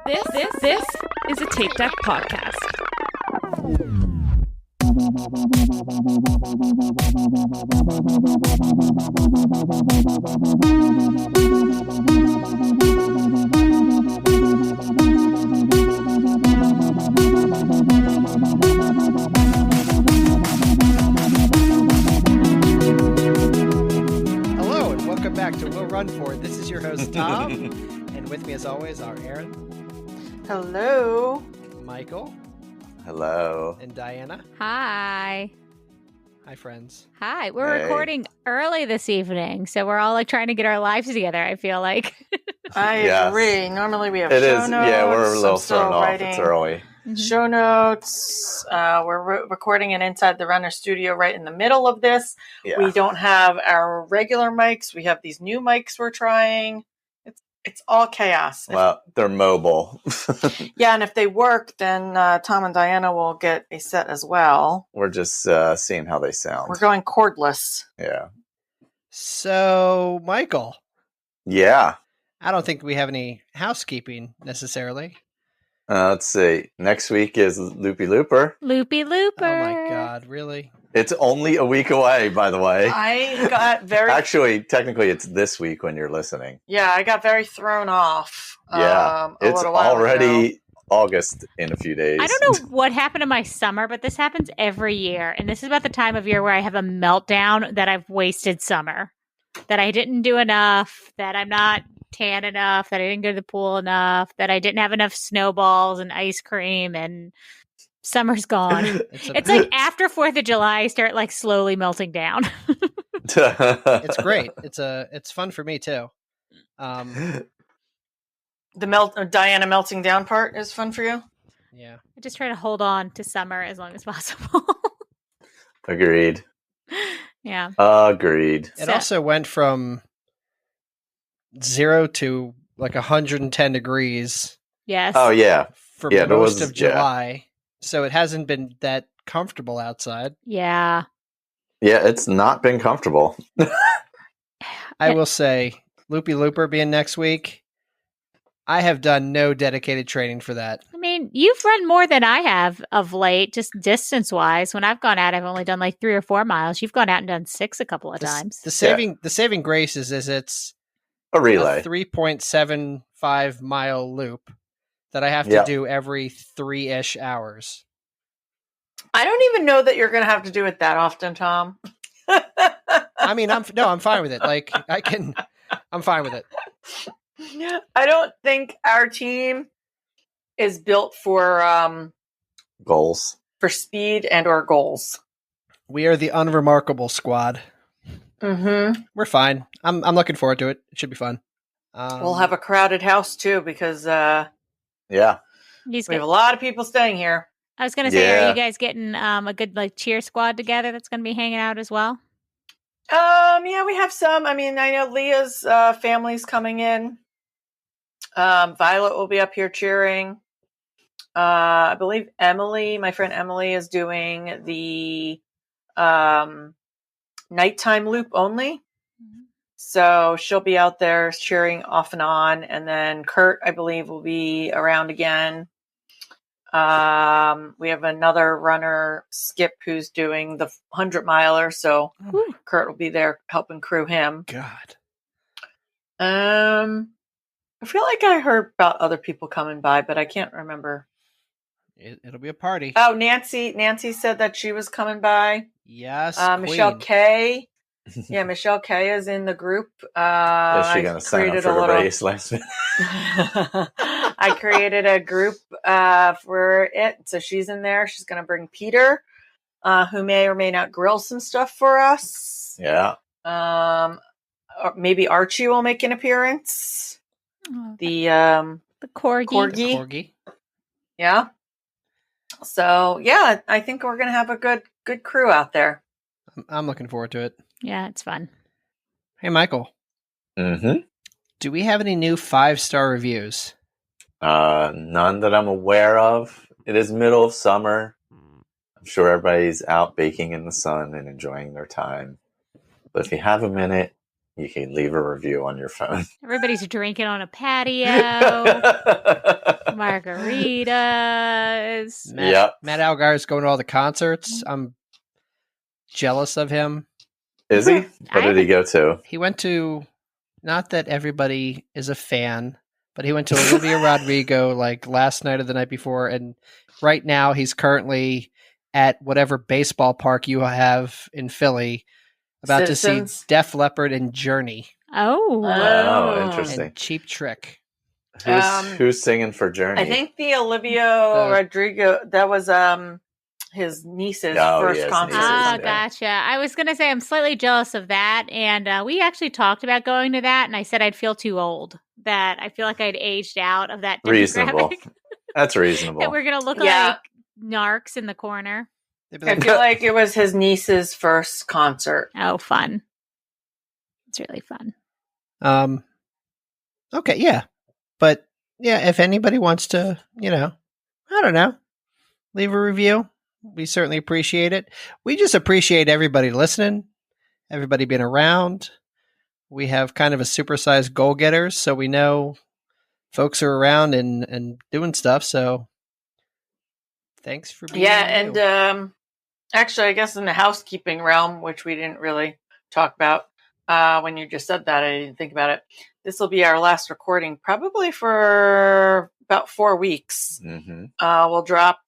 This is a Tape Deck podcast. Hello and welcome back to We'll Run For It. This is your host Tom, and with me as always are Aaron. Hello. Michael. Hello. And Diana. Hi. Hi, friends. Hi. We're recording early this evening, so we're all like trying to get our lives together, I feel like. I agree. Normally we have it show is. notes. Yeah, we're a little thrown off. Writing It's early. show notes. We're recording it inside the Runner Studio right in the middle of this. Yeah. We don't have our regular mics. We have these new mics we're trying. It's all chaos. Well, they're mobile. Yeah, and if they work, then Tom and Diana will get a set as well. We're just seeing how they sound. We're going cordless. Yeah. So, Michael. Yeah. I don't think we have any housekeeping necessarily. Let's see. Next week is Loopy Looper. Loopy Looper. Oh my God, really? It's only a week away, by the way. I got very... Actually, technically, it's this week when you're listening. Yeah, I got very thrown off. Yeah. A It's little while already ago. August in a few days. I don't know what happened to my summer, but this happens every year. And this is about the time of year where I have a meltdown that I've wasted summer, that I didn't do enough, that I'm not tan enough, that I didn't go to the pool enough, that I didn't have enough snowballs and ice cream, and summer's gone. It's like after 4th of July, I start like slowly melting down. It's great. It's fun for me too. The Diana melting down part is fun for you? Yeah. I just try to hold on to summer as long as possible. Agreed. Yeah. Agreed. It also went from 0 to like 110 degrees Yes. Oh, yeah. for Yeah, there most was- of July. So it hasn't been that comfortable outside. Yeah. Yeah, it's not been comfortable. I will say, Loopy Looper being next week, I have done no dedicated training for that. I mean, you've run more than I have of late, just distance-wise. When I've gone out, I've only done like 3 or 4 miles. You've gone out and done 6 a couple of times. The saving grace is it's A relay. a 3.75 mile loop that I have to do every 3-ish hours. I don't even know that you're going to have to do it that often, Tom. I mean, I'm fine with it. Like I'm fine with it. I don't think our team is built for Goals. speed and or goals. We are the unremarkable squad. Mm-hmm. We're fine. I'm looking forward to it. It should be fun. We'll have a crowded house too because Yeah. we have a lot of people staying here. I was going to say, Yeah. are you guys getting a good like cheer squad together that's going to be hanging out as well? Yeah, we have some. I mean, I know Leah's family's coming in. Violet will be up here cheering. I believe Emily, my friend Emily, is doing the nighttime loop only. So she'll be out there cheering off and on. And then Kurt, I believe, will be around again. We have another runner, Skip, who's doing the 100-miler. So Kurt will be there helping crew him. God. I feel like I heard about other people coming by, but I can't remember. It'll be a party. Oh, Nancy said that she was coming by. Yes. Michelle queen. K. Yeah, Michelle K is in the group. Is she going to sign up for a race last minute? I created a group for it, so she's in there. She's going to bring Peter, who may or may not grill some stuff for us. Yeah. Or maybe Archie will make an appearance. Oh, The corgi. Corgi. Yeah. So yeah, I think we're gonna have a good crew out there. I'm looking forward to it. Yeah, it's fun. Hey, Michael. Mm-hmm. Do we have any new 5-star reviews? None that I'm aware of. It is middle of summer. I'm sure everybody's out baking in the sun and enjoying their time. But if you have a minute, you can leave a review on your phone. Everybody's drinking on a patio. Margaritas. Matt Algar is going to all the concerts. I'm jealous of him. Is he? What did he go to? He went to, not that everybody is a fan, but he went to Olivia Rodrigo like last night or the night before. And right now he's currently at whatever baseball park you have in Philly about to see Def Leppard and Journey. Oh, interesting. And Cheap Trick. Who's singing for Journey? I think the Olivia Rodrigo, that was his niece's first concert. Oh, gotcha. I was going to say I'm slightly jealous of that. And we actually talked about going to that. And I said I'd feel too old. That I feel like I'd aged out of that demographic. Reasonable. That's reasonable. That we're going to look like narcs in the corner. I feel like it was his niece's first concert. Oh, fun. It's really fun. Okay, yeah. But, yeah, if anybody wants to, I don't know, leave a review, we certainly appreciate it. We just appreciate everybody listening, everybody being around. We have kind of a supersized goal-getters, so we know folks are around and doing stuff, so thanks for being here. And actually, I guess in the housekeeping realm, which we didn't really talk about, when you just said that, I didn't think about it. This will be our last recording, probably for about 4 weeks. Mm-hmm. We'll drop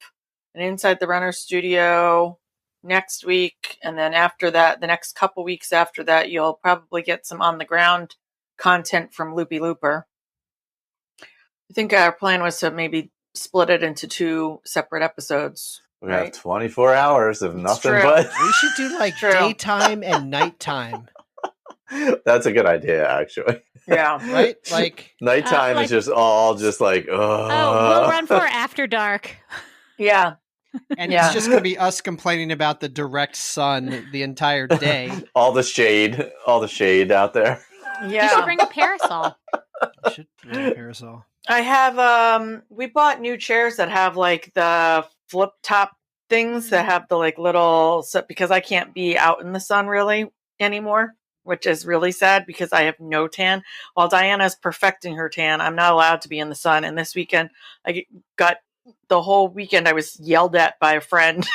an Inside the Runner studio next week, and then after that, the next couple weeks after that, you'll probably get some on-the-ground content from Loopy Looper. I think our plan was to maybe split it into 2 separate episodes. We have 24 hours of nothing but... We should do daytime and nighttime. That's a good idea, actually. Yeah. Right? Like nighttime is just all just like, oh, we'll run for After Dark. Yeah. And it's just going to be us complaining about the direct sun the entire day. all the shade out there. Yeah. You should bring a parasol. I should bring a parasol. I have, we bought new chairs that have the flip top things that have the little, because I can't be out in the sun really anymore, which is really sad because I have no tan. While Diana's perfecting her tan, I'm not allowed to be in the sun. And this weekend, I got the whole weekend, I was yelled at by a friend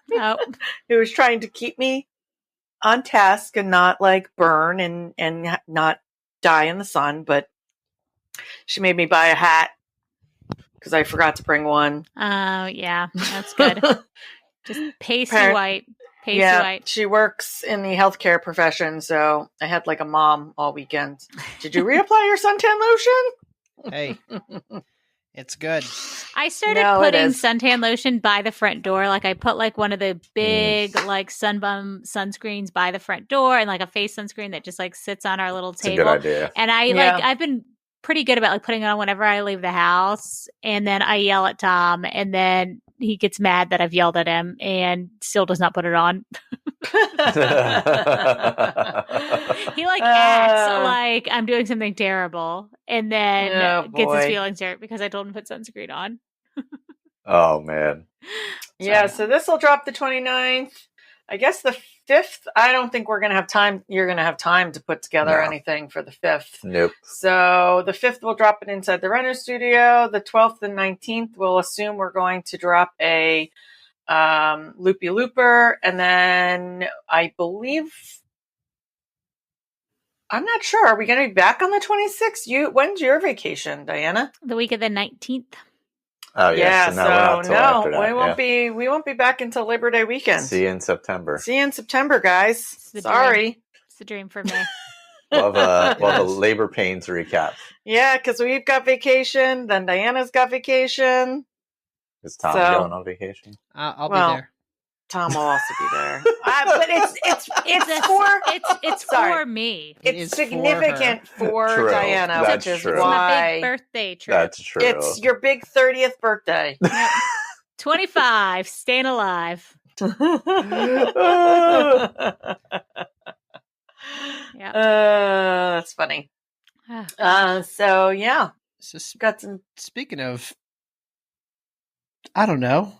who was trying to keep me on task and not burn and not die in the sun. But she made me buy a hat because I forgot to bring one. Oh, yeah, that's good. Just pasty white. She works in the healthcare profession, so I had a mom all weekend. Did you reapply your suntan lotion? Hey, it's good. I started putting suntan lotion by the front door. I put one of the big sunbum sunscreens by the front door, and a face sunscreen that just sits on our little table. That's a good idea. And I've been pretty good about putting it on whenever I leave the house, and then I yell at Tom, and then he gets mad that I've yelled at him and still does not put it on. He acts like I'm doing something terrible, and then gets his feelings hurt because I told him to put sunscreen on. Oh man. Yeah, so this will drop the 29th. I guess the 5th, I don't think we're going to have time. You're going to have time to put together anything for the 5th. Nope. So the 5th, we'll drop it Inside the Runner studio. The 12th and 19th, we'll assume we're going to drop a Loopy Looper. And then I believe, I'm not sure. Are we going to be back on the 26th? When's your vacation, Diana? The week of the 19th. Oh yeah, we won't be back until Labor Day weekend. See you in September. Guys. Sorry, it's a dream for me. Love a labor pains recap. Yeah, because we've got vacation, then Diana's got vacation. Is Tom going on vacation? I'll be there. Tom will also be there. But it's for me. It's significant for Diana, That's which is true. why it's my big birthday trip. That's true. It's your big 30th birthday. 25, staying alive. That's funny. So yeah, got some. Speaking of, I don't know.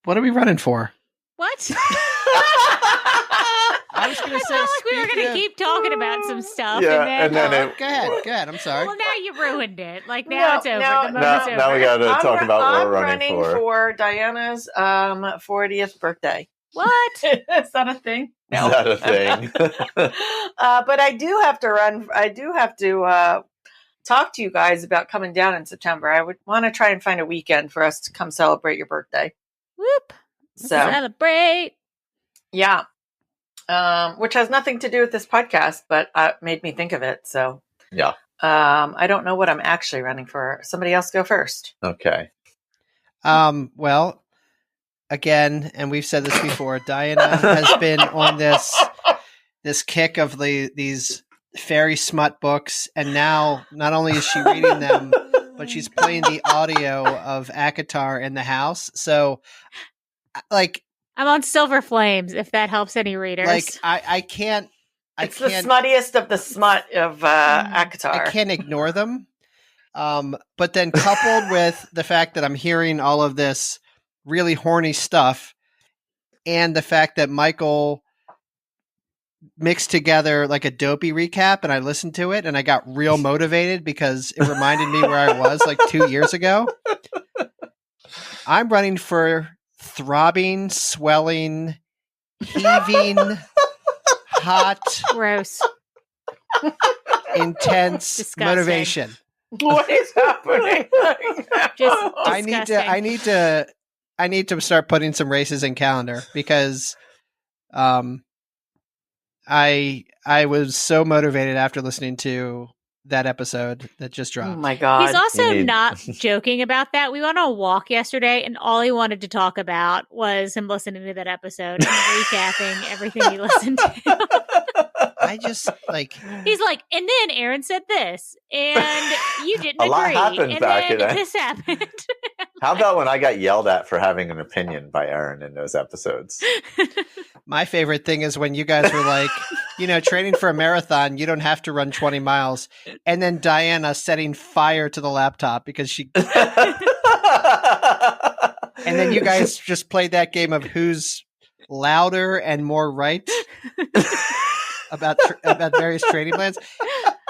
What are we running for? What? I was going to say, felt like we were speaking going to of- keep talking about some stuff, Yeah, and then, and then Go ahead. I'm sorry. well, now you ruined it. Like now it's over. No, The moment's over. now we got to talk about what I'm we're running for. Diana's 40th birthday. What? Is that a thing? No. Is that a thing? But I do have to run. I do have to talk to you guys about coming down in September. I would want to try and find a weekend for us to come celebrate your birthday. Whoop! So Celebrate. yeah, which has nothing to do with this podcast, but made me think of it. So Yeah. I don't know what I'm actually running for. Somebody else go first. Okay. Well, again, and we've said this before, Diana has been on this kick of these fairy smut books, and now not only is she reading them, but she's playing the audio of Akatar in the house. So, like, I'm on Silver Flames. If that helps any readers, like I can't. It's the smuttiest of the smut of Akatar. I can't ignore them. But then coupled with the fact that I'm hearing all of this really horny stuff, and the fact that Michael mixed together like a dopey recap, and I listened to it and I got real motivated because it reminded me where I was like 2 years ago. I'm running for throbbing, swelling, heaving, hot, gross. intense Disgusting. motivation. What is happening? Just I need to start putting some races in calendar because I was so motivated after listening to that episode that just dropped. Oh my God. He's also You need- not joking about that. We went on a walk yesterday, and all he wanted to talk about was him listening to that episode and recapping everything he listened to. I just like He's like, and then Aaron said this, and you didn't A lot agree, happened and back then in it. this happened. How about when I got yelled at for having an opinion by Aaron in those episodes? my favorite thing is when you guys were like, training for a marathon, you don't have to run 20 miles. And then Diana setting fire to the laptop because she. And then you guys just played that game of who's louder and more right about various training plans.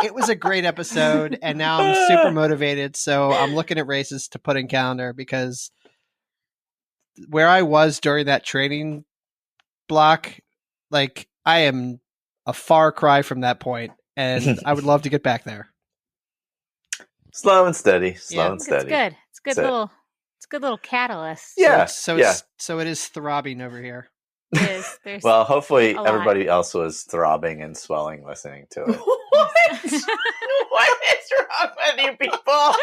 It was a great episode, and now I'm super motivated. So I'm looking at races to put in calendar because where I was during that training block, like I am a far cry from that point, and I would love to get back there. Slow and steady. Yeah. It's good. It's good That's it. little. It's a good little catalyst. Yeah. So it is throbbing over here. It is. There's Well, hopefully a lot. everybody else was throbbing and swelling listening to it. What? What is wrong with you people?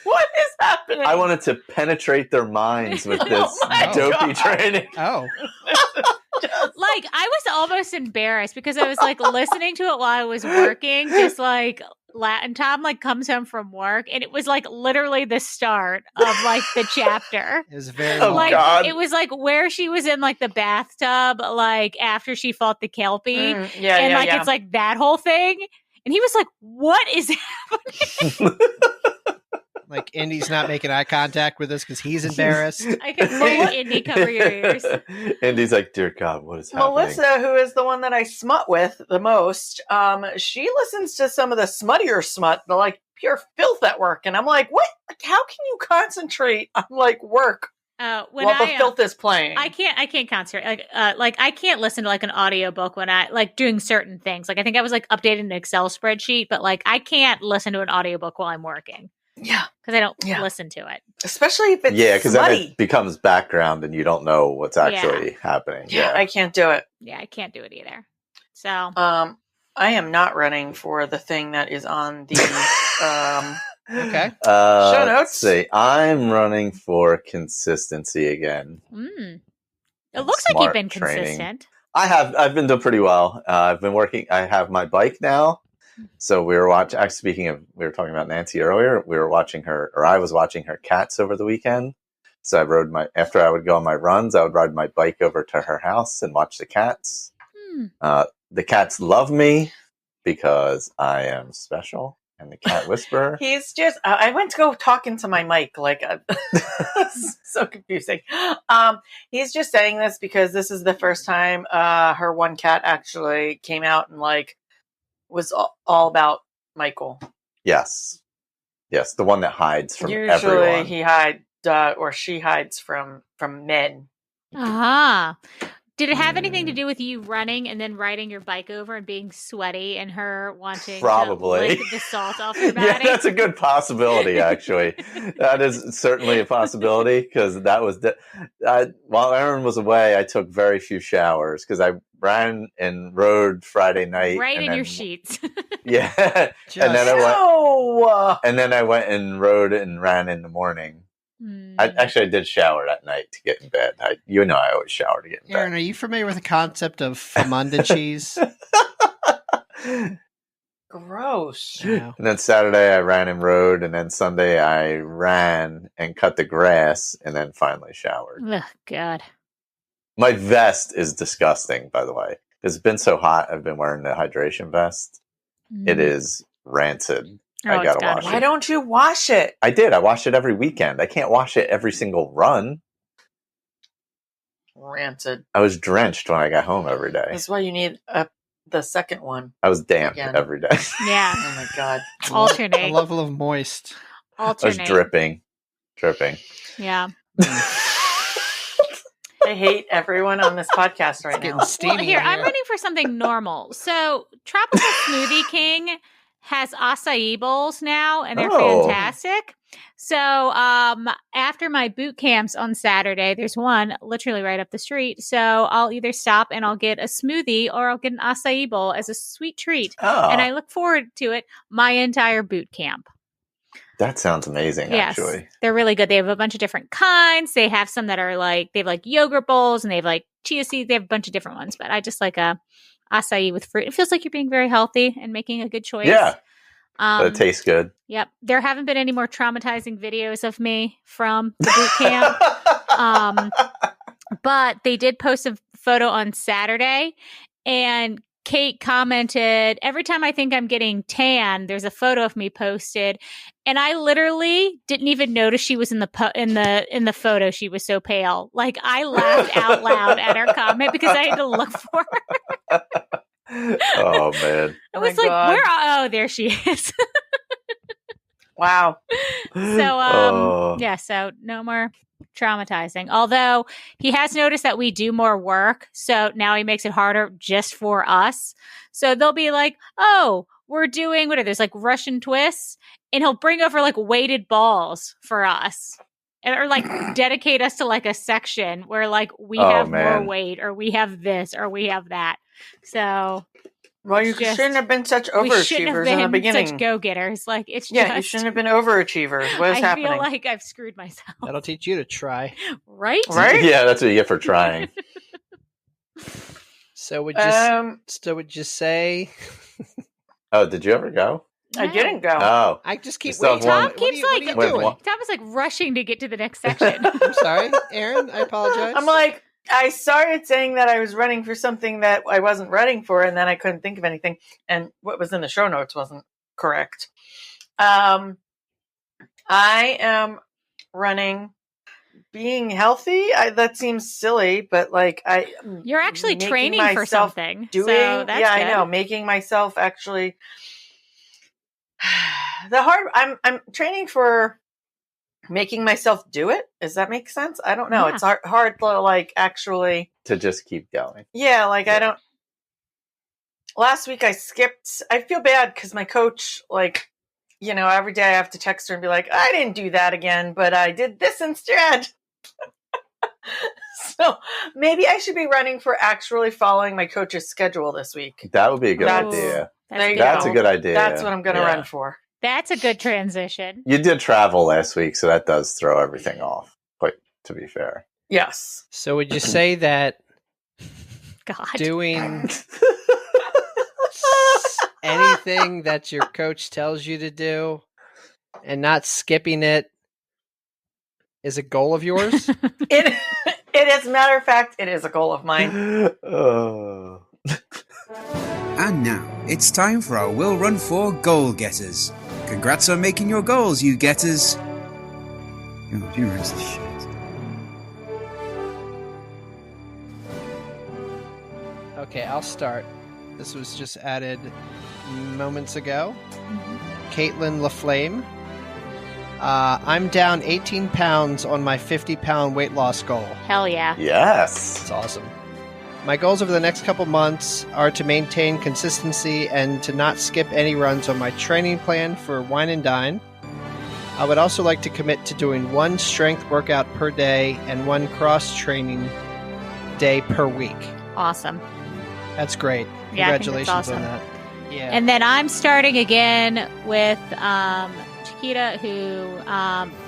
What is happening? I wanted to penetrate their minds with this Oh my dopey God. training. Oh, like I was almost embarrassed because I was like listening to it while I was working, just like and Tom like comes home from work, and it was like literally the start of like the chapter. it was very Oh, long. Like God. it was like where she was in like the bathtub, like after she fought the Kelpie, and like it's like that whole thing. And he was like, "What is happening?" Like Indy's not making eye contact with us because he's embarrassed. I can see Indy cover your ears. Indy's like, dear God, what is happening? Melissa, who is the one that I smut with the most, she listens to some of the smuttier smut, the like pure filth at work, and I'm like, what? Like, how can you concentrate on like work When while the filth is playing? I can't concentrate. Like I can't listen to like an audiobook when I like doing certain things. Like I think I was like updating an Excel spreadsheet, but like I can't listen to an audiobook while I'm working Yeah, because I don't Yeah. listen to it. especially if it's because then smutty. it becomes background and you don't know what's actually happening. Yeah, I can't do it. Yeah, I can't do it either. So I am not running for the thing that is on the Okay. Show notes. Let's see. I'm running for consistency again. it And looks like you've smart been training. consistent. I've been doing pretty well. I've been working. I have my bike now. So we were watching. Actually, speaking of, we were talking about Nancy earlier. We were watching her, or I was watching her cats over the weekend. So I rode after I would go on my runs, I would ride my bike over to her house and watch the cats. Hmm. The cats love me because I am special. and the cat whisperer. He's just. I went to go talk into my mic, like so confusing. He's just saying this because this is the first time her one cat actually came out and like was all about Michael. Yes, the one that hides from Usually everyone. he hides or she hides from men. Ah. Did it have anything to do with you running and then riding your bike over and being sweaty and her wanting Probably. to lick the salt off your body? Yeah, that's a good possibility, actually. That is certainly a possibility, because that was while Erin was away, I took very few showers because I ran and rode Friday night. Right in your sheets. Yeah. Just- and then No. I went and rode and ran in the morning. I did shower at night to get in bed. I always shower to get in bed. Aaron, are you familiar with the concept of Famunda cheese? Gross. No. And then Saturday I ran and rode, and then Sunday I ran and cut the grass, and then finally showered. Ugh, God. My vest is disgusting, by the way. It's been so hot, I've been wearing the hydration vest. It is rancid. Oh, I gotta wash Why it. don't you wash it? I did. I wash it every weekend. I can't wash it every single run. Rancid. I was drenched when I got home every day. That's why you need the second one. I was damp Again. every day. Yeah. Oh my god. A Alternate. level of moist. I was Alternate. dripping. Yeah. I hate everyone on this podcast right Getting now. steamy. Well, here, in I'm ready for something normal. So, Tropical Smoothie King has acai bowls now, and they're Oh. fantastic. So, after my boot camps on Saturday, there's one literally right up the street. So, I'll either stop and I'll get a smoothie or I'll get an acai bowl as a sweet treat. Oh, And I look forward to it my entire boot camp. that sounds amazing, Yes, actually. they're really good. They have a bunch of different kinds. They have some that are like, they have like yogurt bowls and they have like chia seeds. They have a bunch of different ones, but I just like a acai with fruit. It feels like you're being very healthy and making a good choice. Yeah, but it tastes good. Yep. There haven't been any more traumatizing videos of me from the boot camp. But they did post a photo on Saturday, and Kate commented, every time I think I'm getting tan, there's a photo of me posted, and I literally didn't even notice she was in the photo. She was so pale. Like, I laughed out loud at her comment because I had to look for her. Oh, man. I Oh was my like, God. where? Oh, there she is. Wow. So, yeah, so no more traumatizing. Although he has noticed that we do more work, so now he makes it harder just for us. So they'll be like, oh, we're doing, what are those, like Russian twists? And he'll bring over like weighted balls for us. Or like dedicate us to like a section where like we Oh, have more man. weight, or we have this, or we have that. So Well, you Just- shouldn't have been such we shouldn't have overachievers in the been beginning. such go-getters. Like, it's Yeah, just, you shouldn't have been overachievers. What is I happening? feel like I've screwed myself. That'll teach you to try. Right? Right? Yeah, that's what you get for trying. So would you say? Oh, did you ever go? I didn't go. Oh. I just keep You still have waiting. one- What are you Tom Wait, doing? what? Tom was like rushing to get to the next section. I'm sorry, Aaron. I apologize. I'm like, I started saying that I was running for something that I wasn't running for, and then I couldn't think of anything. And what was in the show notes wasn't correct. I am running, being healthy. That seems silly, but like You're actually making training for myself something. doing. So that's yeah, good. I know, making myself actually. I'm training for making myself do it. Does that make sense? I don't know. Yeah. It's hard to like actually. To just keep going. Yeah, like Yeah. I don't. Last week I skipped. I feel bad because my coach, like, every day I have to text her and be like, I didn't do that again, but I did this instead. So maybe I should be running for actually following my coach's schedule this week. That would be a good That's- idea. There you That's go. a good idea. That's what I'm going to Yeah. run for. That's a good transition. You did travel last week, so that does throw everything off, quite to be fair. Yes. So would you say that God. doing anything that your coach tells you to do and not skipping it is a goal of yours? It as a matter of fact, it is a goal of mine. And now, it's time for our Will Run 4 Goal Getters. Congrats on making your goals, you getters. Oh, you rest of shit. Okay, I'll start. This was just added moments ago. Caitlin LaFlame. I'm down 18 pounds on my 50-pound weight loss goal. Hell yeah. Yes. It's awesome. My goals over the next couple months are to maintain consistency and to not skip any runs on my training plan for Wine and Dine. I would also like to commit to doing one strength workout per day and one cross-training day per week. Awesome. That's great. Yeah, I think that's Congratulations awesome. on that. Yeah. And then I'm starting again with Chiquita, who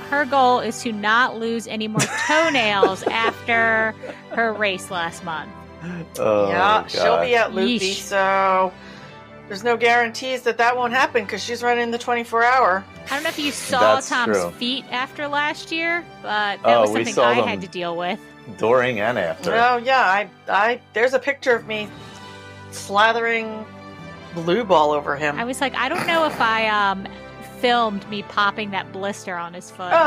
her goal is to not lose any more toenails after her race last month. Oh, Yeah, God. she'll be at Loopy, Yeesh. so there's no guarantees that won't happen because she's running the 24-hour. I don't know if you saw That's Tom's true. feet after last year, but that Oh, was we something saw I them. had to deal with. During and after. Oh yeah, I there's a picture of me slathering blue ball over him. I was like, I don't know if I filmed me popping that blister on his foot. Even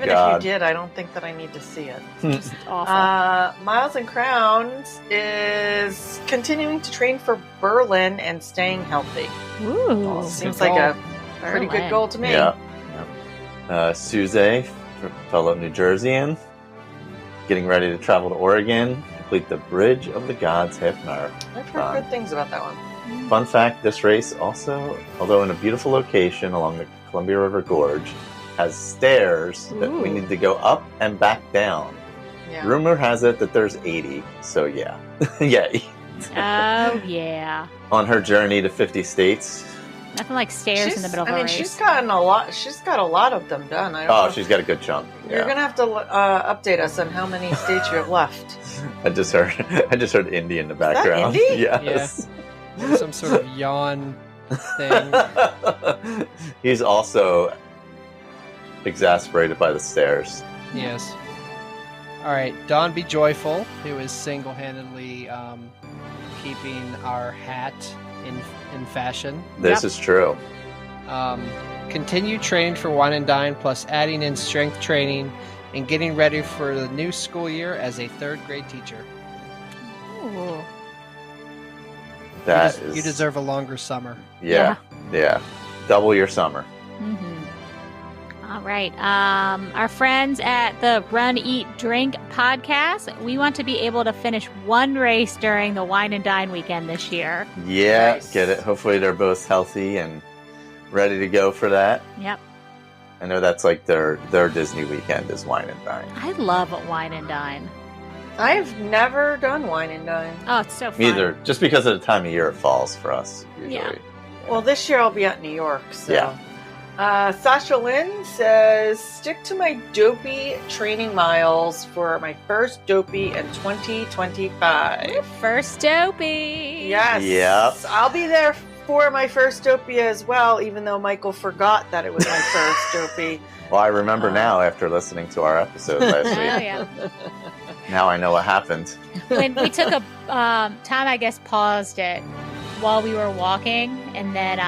God. if you did, I don't think that I need to see it. Just awful. Miles and Crowns is continuing to train for Berlin and staying healthy. Ooh. Seems Good like a goal. pretty good Berlin. goal to me. Yeah. Suze, fellow New Jerseyan, getting ready to travel to Oregon, complete the Bridge of the Gods half marathon. I've heard good things about that one. Fun fact, this race also, although in a beautiful location along the Columbia River Gorge, has stairs that we Ooh. need to go up and back down. Yeah. Rumor has it that there's 80, so yeah. Yeah. Oh, yeah. On her journey to 50 states. Nothing like stairs in the middle of a race. she's gotten a lot. She's got a lot of them done. I don't Oh, know. she's got a good chunk. You're Yeah. gonna have to update us on how many states you have left. I just heard Indy in the that background. Indy? Yes. Some sort of yawn thing. He's also exasperated by the stairs. Yes. All right. Dawn Be Joyful, who is single-handedly keeping our hat in fashion. This is true. Continue training for Wine and Dine, plus adding in strength training and getting ready for the new school year as a third-grade teacher. Ooh. You deserve a longer summer. Yeah. Double your summer. All right. Our friends at the Run, Eat, Drink podcast, we want to be able to finish one race during the Wine and Dine weekend this year. Yeah, Nice. get it. Hopefully they're both healthy and ready to go for that. Yep. I know that's like their Disney weekend is Wine and Dine. I love Wine and Dine. I've never done Wine and Dine. Oh, it's so fun. Me either. Just because of the time of year it falls for us, usually. Yeah. Well, this year I'll be at New York. So. Yeah. Sasha Lynn says, stick to my dopey training miles for my first dopey in 2025. First dopey. Yes. Yep. I'll be there for my first dopey as well, even though Michael forgot that it was my first dopey. Well, I remember now after listening to our episode last Oh, week. yeah. Now I know what happened. When we took a Tom, I guess, paused it while we were walking, and then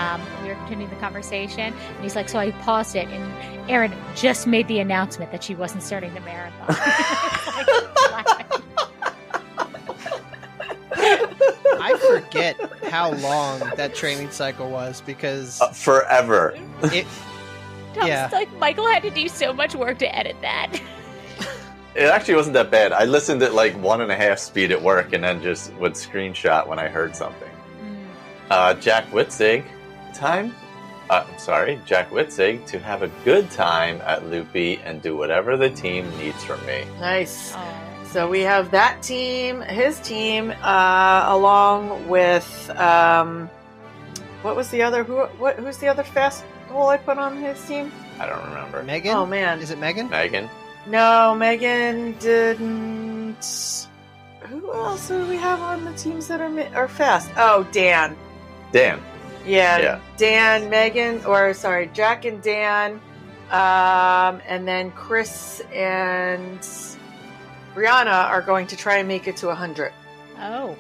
we were continuing the conversation. And he's like, "So I paused it, and Erin just made the announcement that she wasn't starting the marathon." I forget how long that training cycle was because Forever. it. Tom's Yeah. like, Michael had to do so much work to edit that. It actually wasn't that bad. I listened at like 1.5 speed at work and then just would screenshot when I heard something. Jack Witzig, Jack Witzig, to have a good time at Loopy and do whatever the team needs from me. Nice. Oh. So we have that team, his team, along with what was the other? Who's the other fast hole I put on his team? I don't remember. Megan? Oh man, Is it Megan? Megan? no, Megan didn't. Who else do we have on the teams that are fast? Oh, Dan. Dan. Yeah, Dan, Megan, Jack and Dan, and then Chris and Brianna are going to try and make it to 100. Oh.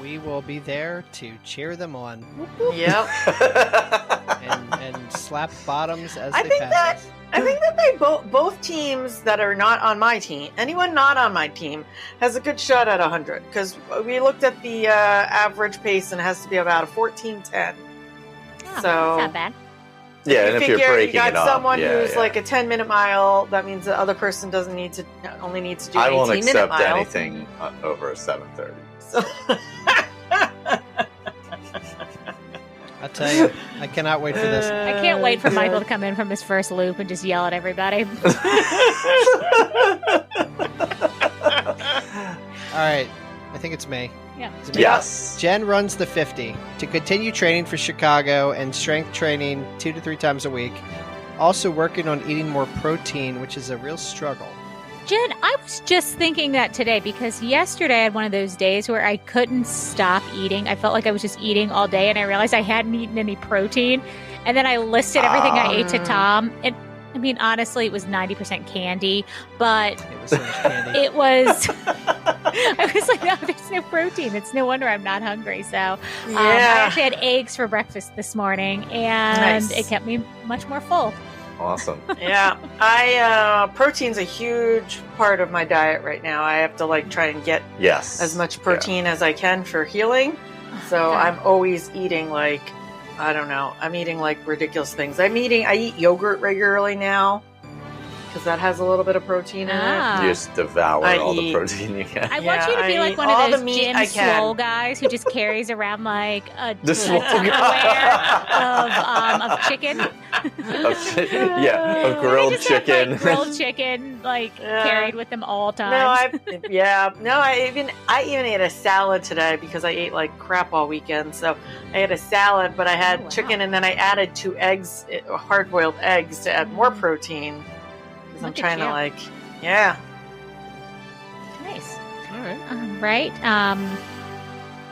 we will be there to cheer them on Yep. and slap bottoms as I they think pass us. I think that they both teams that are not on my team, anyone not on my team, has a good shot at 100. Because we looked at the average pace and it has to be about a 14:10. Oh, So- that's not bad. Yeah, and if you're figure breaking you got it up, someone yeah, who's yeah. like a 10-minute mile, that means the other person only needs to do I 18 won't minute accept miles. anything over a 7:30. So, I'll tell you, I cannot wait for this. I can't wait for Michael to come in from his first loop and just yell at everybody. All right, I think it's me. Yeah. Is it me? Yes. Jen runs the 50 to continue training for Chicago and strength training 2 to 3 times a week. Also working on eating more protein, which is a real struggle. Jen, I was just thinking that today because yesterday I had one of those days where I couldn't stop eating. I felt like I was just eating all day and I realized I hadn't eaten any protein. And then I listed everything I ate to Tom. And I mean, honestly, it was 90% candy, but It was so much candy. it was, I was like, no, there's no protein. It's no wonder I'm not hungry. So I actually had eggs for breakfast this morning and Nice. it kept me much more full. Awesome. Yeah, protein's a huge part of my diet right now. I have to like try and get Yes. as much protein as I can for healing. So God. I'm always eating like, I don't know, I'm eating like ridiculous things. I eat yogurt regularly now because that has a little bit of protein in it. Ah. You just devour I all the eat- protein you can. I want you to I be like eat one all of the those meat gym I can. swole guys who just carries around like a The swole Tupperware of chicken. Of They grilled just have, chicken. like, grilled chicken, like Yeah. carried with them all times. I even ate a salad today because I ate like crap all weekend. So I had a salad, but I had Oh, wow. chicken and then I added 2 eggs, hard-boiled eggs to add more protein. Because I'm Look at trying to you. like, yeah. Nice. All right. Right.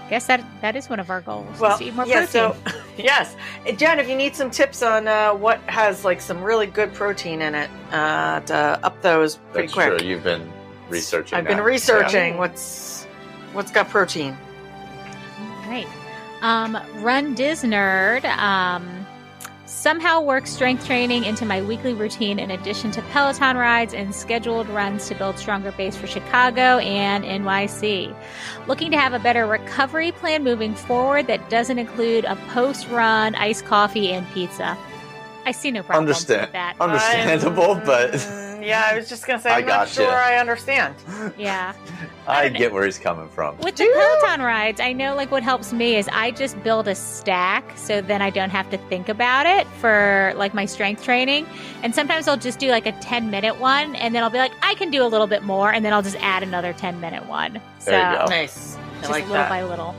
Guess that is one of our goals. Well, is to eat more yeah. protein. So, yes, Jen, if you need some tips on what has like some really good protein in it to up those pretty That's quick. true. You've been researching. I've been that. researching Yeah. what's got protein. Right. Run Diz Nerd. Somehow work strength training into my weekly routine in addition to Peloton rides and scheduled runs to build stronger base for Chicago and NYC. Looking to have a better recovery plan moving forward that doesn't include a post-run iced coffee and pizza. I see no problems with that. Understandable, but Yeah, I was just gonna say I I'm not gotcha. sure I understand. Yeah. I get where he's coming from. With the Peloton rides, I know like what helps me is I just build a stack so then I don't have to think about it for like my strength training. And sometimes I'll just do like a 10-minute one and then I'll be like, I can do a little bit more and then I'll just add another 10-minute one. So There you go. Nice. I just like little that. by little.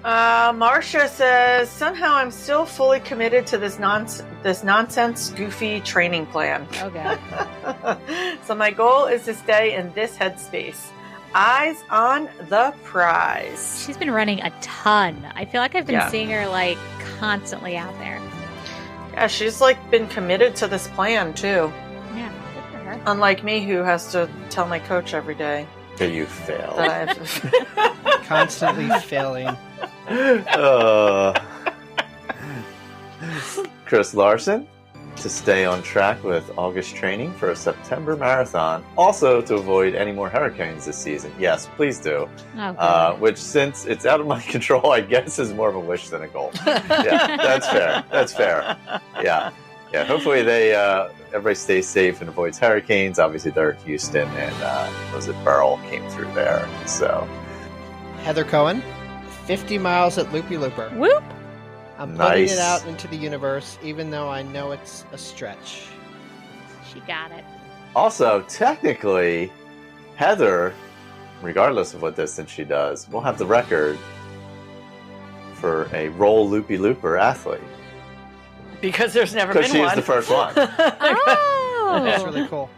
Marcia says somehow I'm still fully committed to this nonsense goofy training plan. Oh god. So my goal is to stay in this headspace. Eyes on the prize. She's been running a ton. I feel like I've been Yeah. seeing her like constantly out there. Yeah, she's like been committed to this plan too. Yeah, good for her. Unlike me, who has to tell my coach every day That you failed. that I've Constantly failing. Chris Larson, to stay on track with August training for a September marathon. Also, to avoid any more hurricanes this season. Yes, please do. Oh god. Which, since it's out of my control, I guess is more of a wish than a goal. Yeah, that's fair. That's fair. Yeah. Yeah, hopefully everybody stays safe and avoids hurricanes. Obviously, they're in Houston, and was it Burl came through there. So, Heather Cohen, 50 miles at Loopy Looper. Whoop. I'm putting Nice. it out into the universe, even though I know it's a stretch. She got it. also, technically, Heather, regardless of what distance she does, will have the record for a roll Loopy Looper athlete. because there's never Because been she one. is the first one. Oh. That's really cool.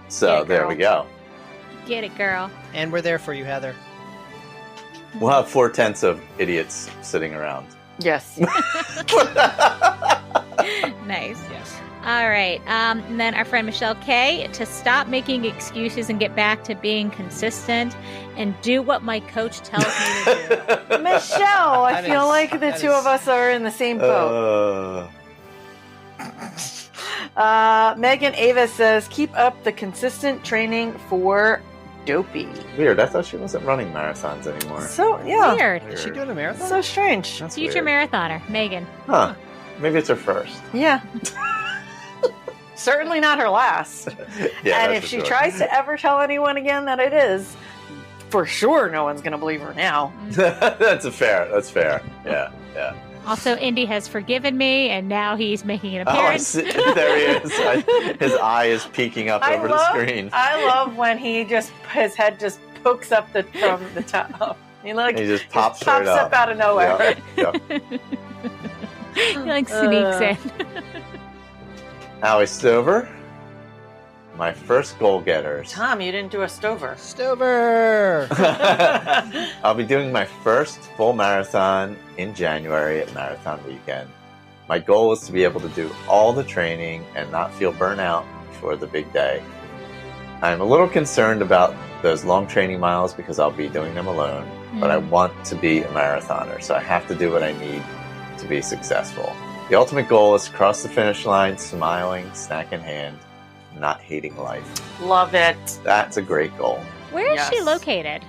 So Yeah, there girl. we go. Get it, girl. And we're there for you, Heather. We'll have 4/10 of idiots sitting around. Yes. Nice. Yes. All right. And then our friend Michelle K, to stop making excuses and get back to being consistent and do what my coach tells me to do. Michelle, I That feel is- like the that two is- of us are in the same boat. Megan Ava says, keep up the consistent training for Dopey. Weird. I thought she wasn't running marathons anymore. So, yeah. Weird. Is she doing a marathon? So strange. That's Future weird. marathoner, Megan. Huh. Maybe it's her first. Yeah. Certainly not her last. Yeah, And that's if for she sure. tries to ever tell anyone again that it is, for sure no one's going to believe her now. That's fair. Yeah. Also, Indy has forgiven me, and now he's making an Oh, I appearance. see. There he is. His eye is peeking up over the screen. I love when his head just pokes up from the top. He He just pops pops right up out of nowhere. Yeah. He like sneaks in. Allie Stover, my first goal getters. Tom, you didn't do a Stover. Stover! I'll be doing my first full marathon in January at Marathon Weekend. My goal is to be able to do all the training and not feel burnout before the big day. I'm a little concerned about those long training miles because I'll be doing them alone, but I want to be a marathoner, so I have to do what I need to be successful. The ultimate goal is to cross the finish line smiling, snack in hand, not hating life. Love it. That's a great goal. Where is she Yes. located?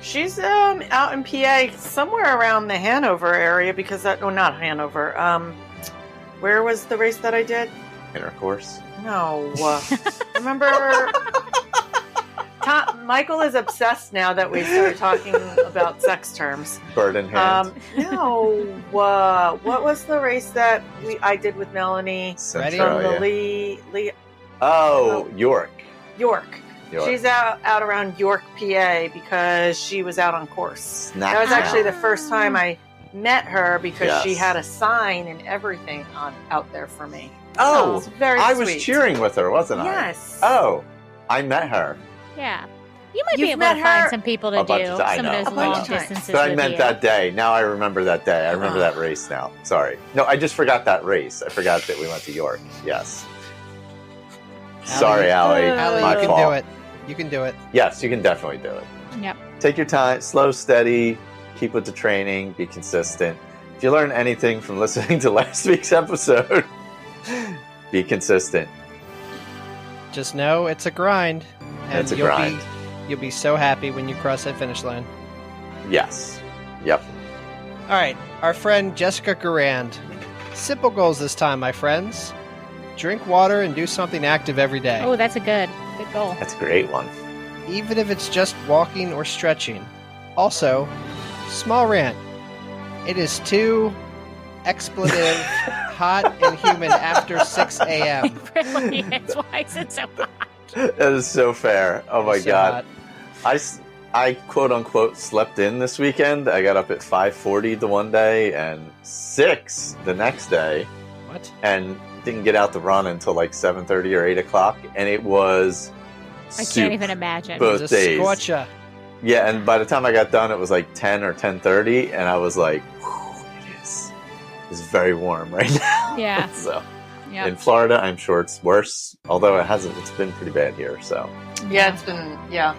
She's out in PA, somewhere around the Hanover area, because not Hanover. Where was the race that I did? Intercourse. No. Remember? Michael is obsessed now that we started talking about sex terms. Bird in hand. No. What was the race that I did with Melanie Ready? from the Centralia. Oh, York. York? York. She's out around York, PA, because she was out on course. Snack That was actually Town. the first time I met her because she Yes. had a sign and everything out there for me. Oh, It's very I sweet. was cheering with her, wasn't I? Yes. Oh, I met her. Yeah. You might be You've able met to find her some people a to bunch do of times. some I of know. those A bunch long of times. distances But I with meant you. that day. Now I remember that day. I remember that race now. Sorry. No, I just forgot that race. I forgot that we went to York. Yes. Sorry, Allie. Allie, My you can fault. do it. You can do it. Yes, you can definitely do it. Yep. Take your time, slow, steady, keep with the training, be consistent. If you learn anything from listening to last week's episode, be consistent. Just know it's a grind. And It's a grind. You'll be so happy when you cross that finish line. Yes. Yep. All right, our friend Jessica Garand. Simple goals this time, my friends. Drink water and do something active every day. Oh, that's a good goal. That's a great one. Even if it's just walking or stretching. Also, small rant. It is too expletive, hot, and humid after 6 a.m. It really is. Why is it so hot? That is so fair. Oh my So God. hot. I quote unquote slept in this weekend. I got up at 5:40 the one day and 6 the next day, What? and didn't get out the run until like 7:30 or 8 o'clock, and it was I soup. can't even imagine. Both It's a days. scorcher. Yeah, and by the time I got done, it was like 10 or 10:30, and I was like, "Whew, it's very warm right now." Yeah. So Yeah. in Florida, I'm sure it's worse. Although it hasn't. It's been pretty bad here. So Yeah, it's been, yeah.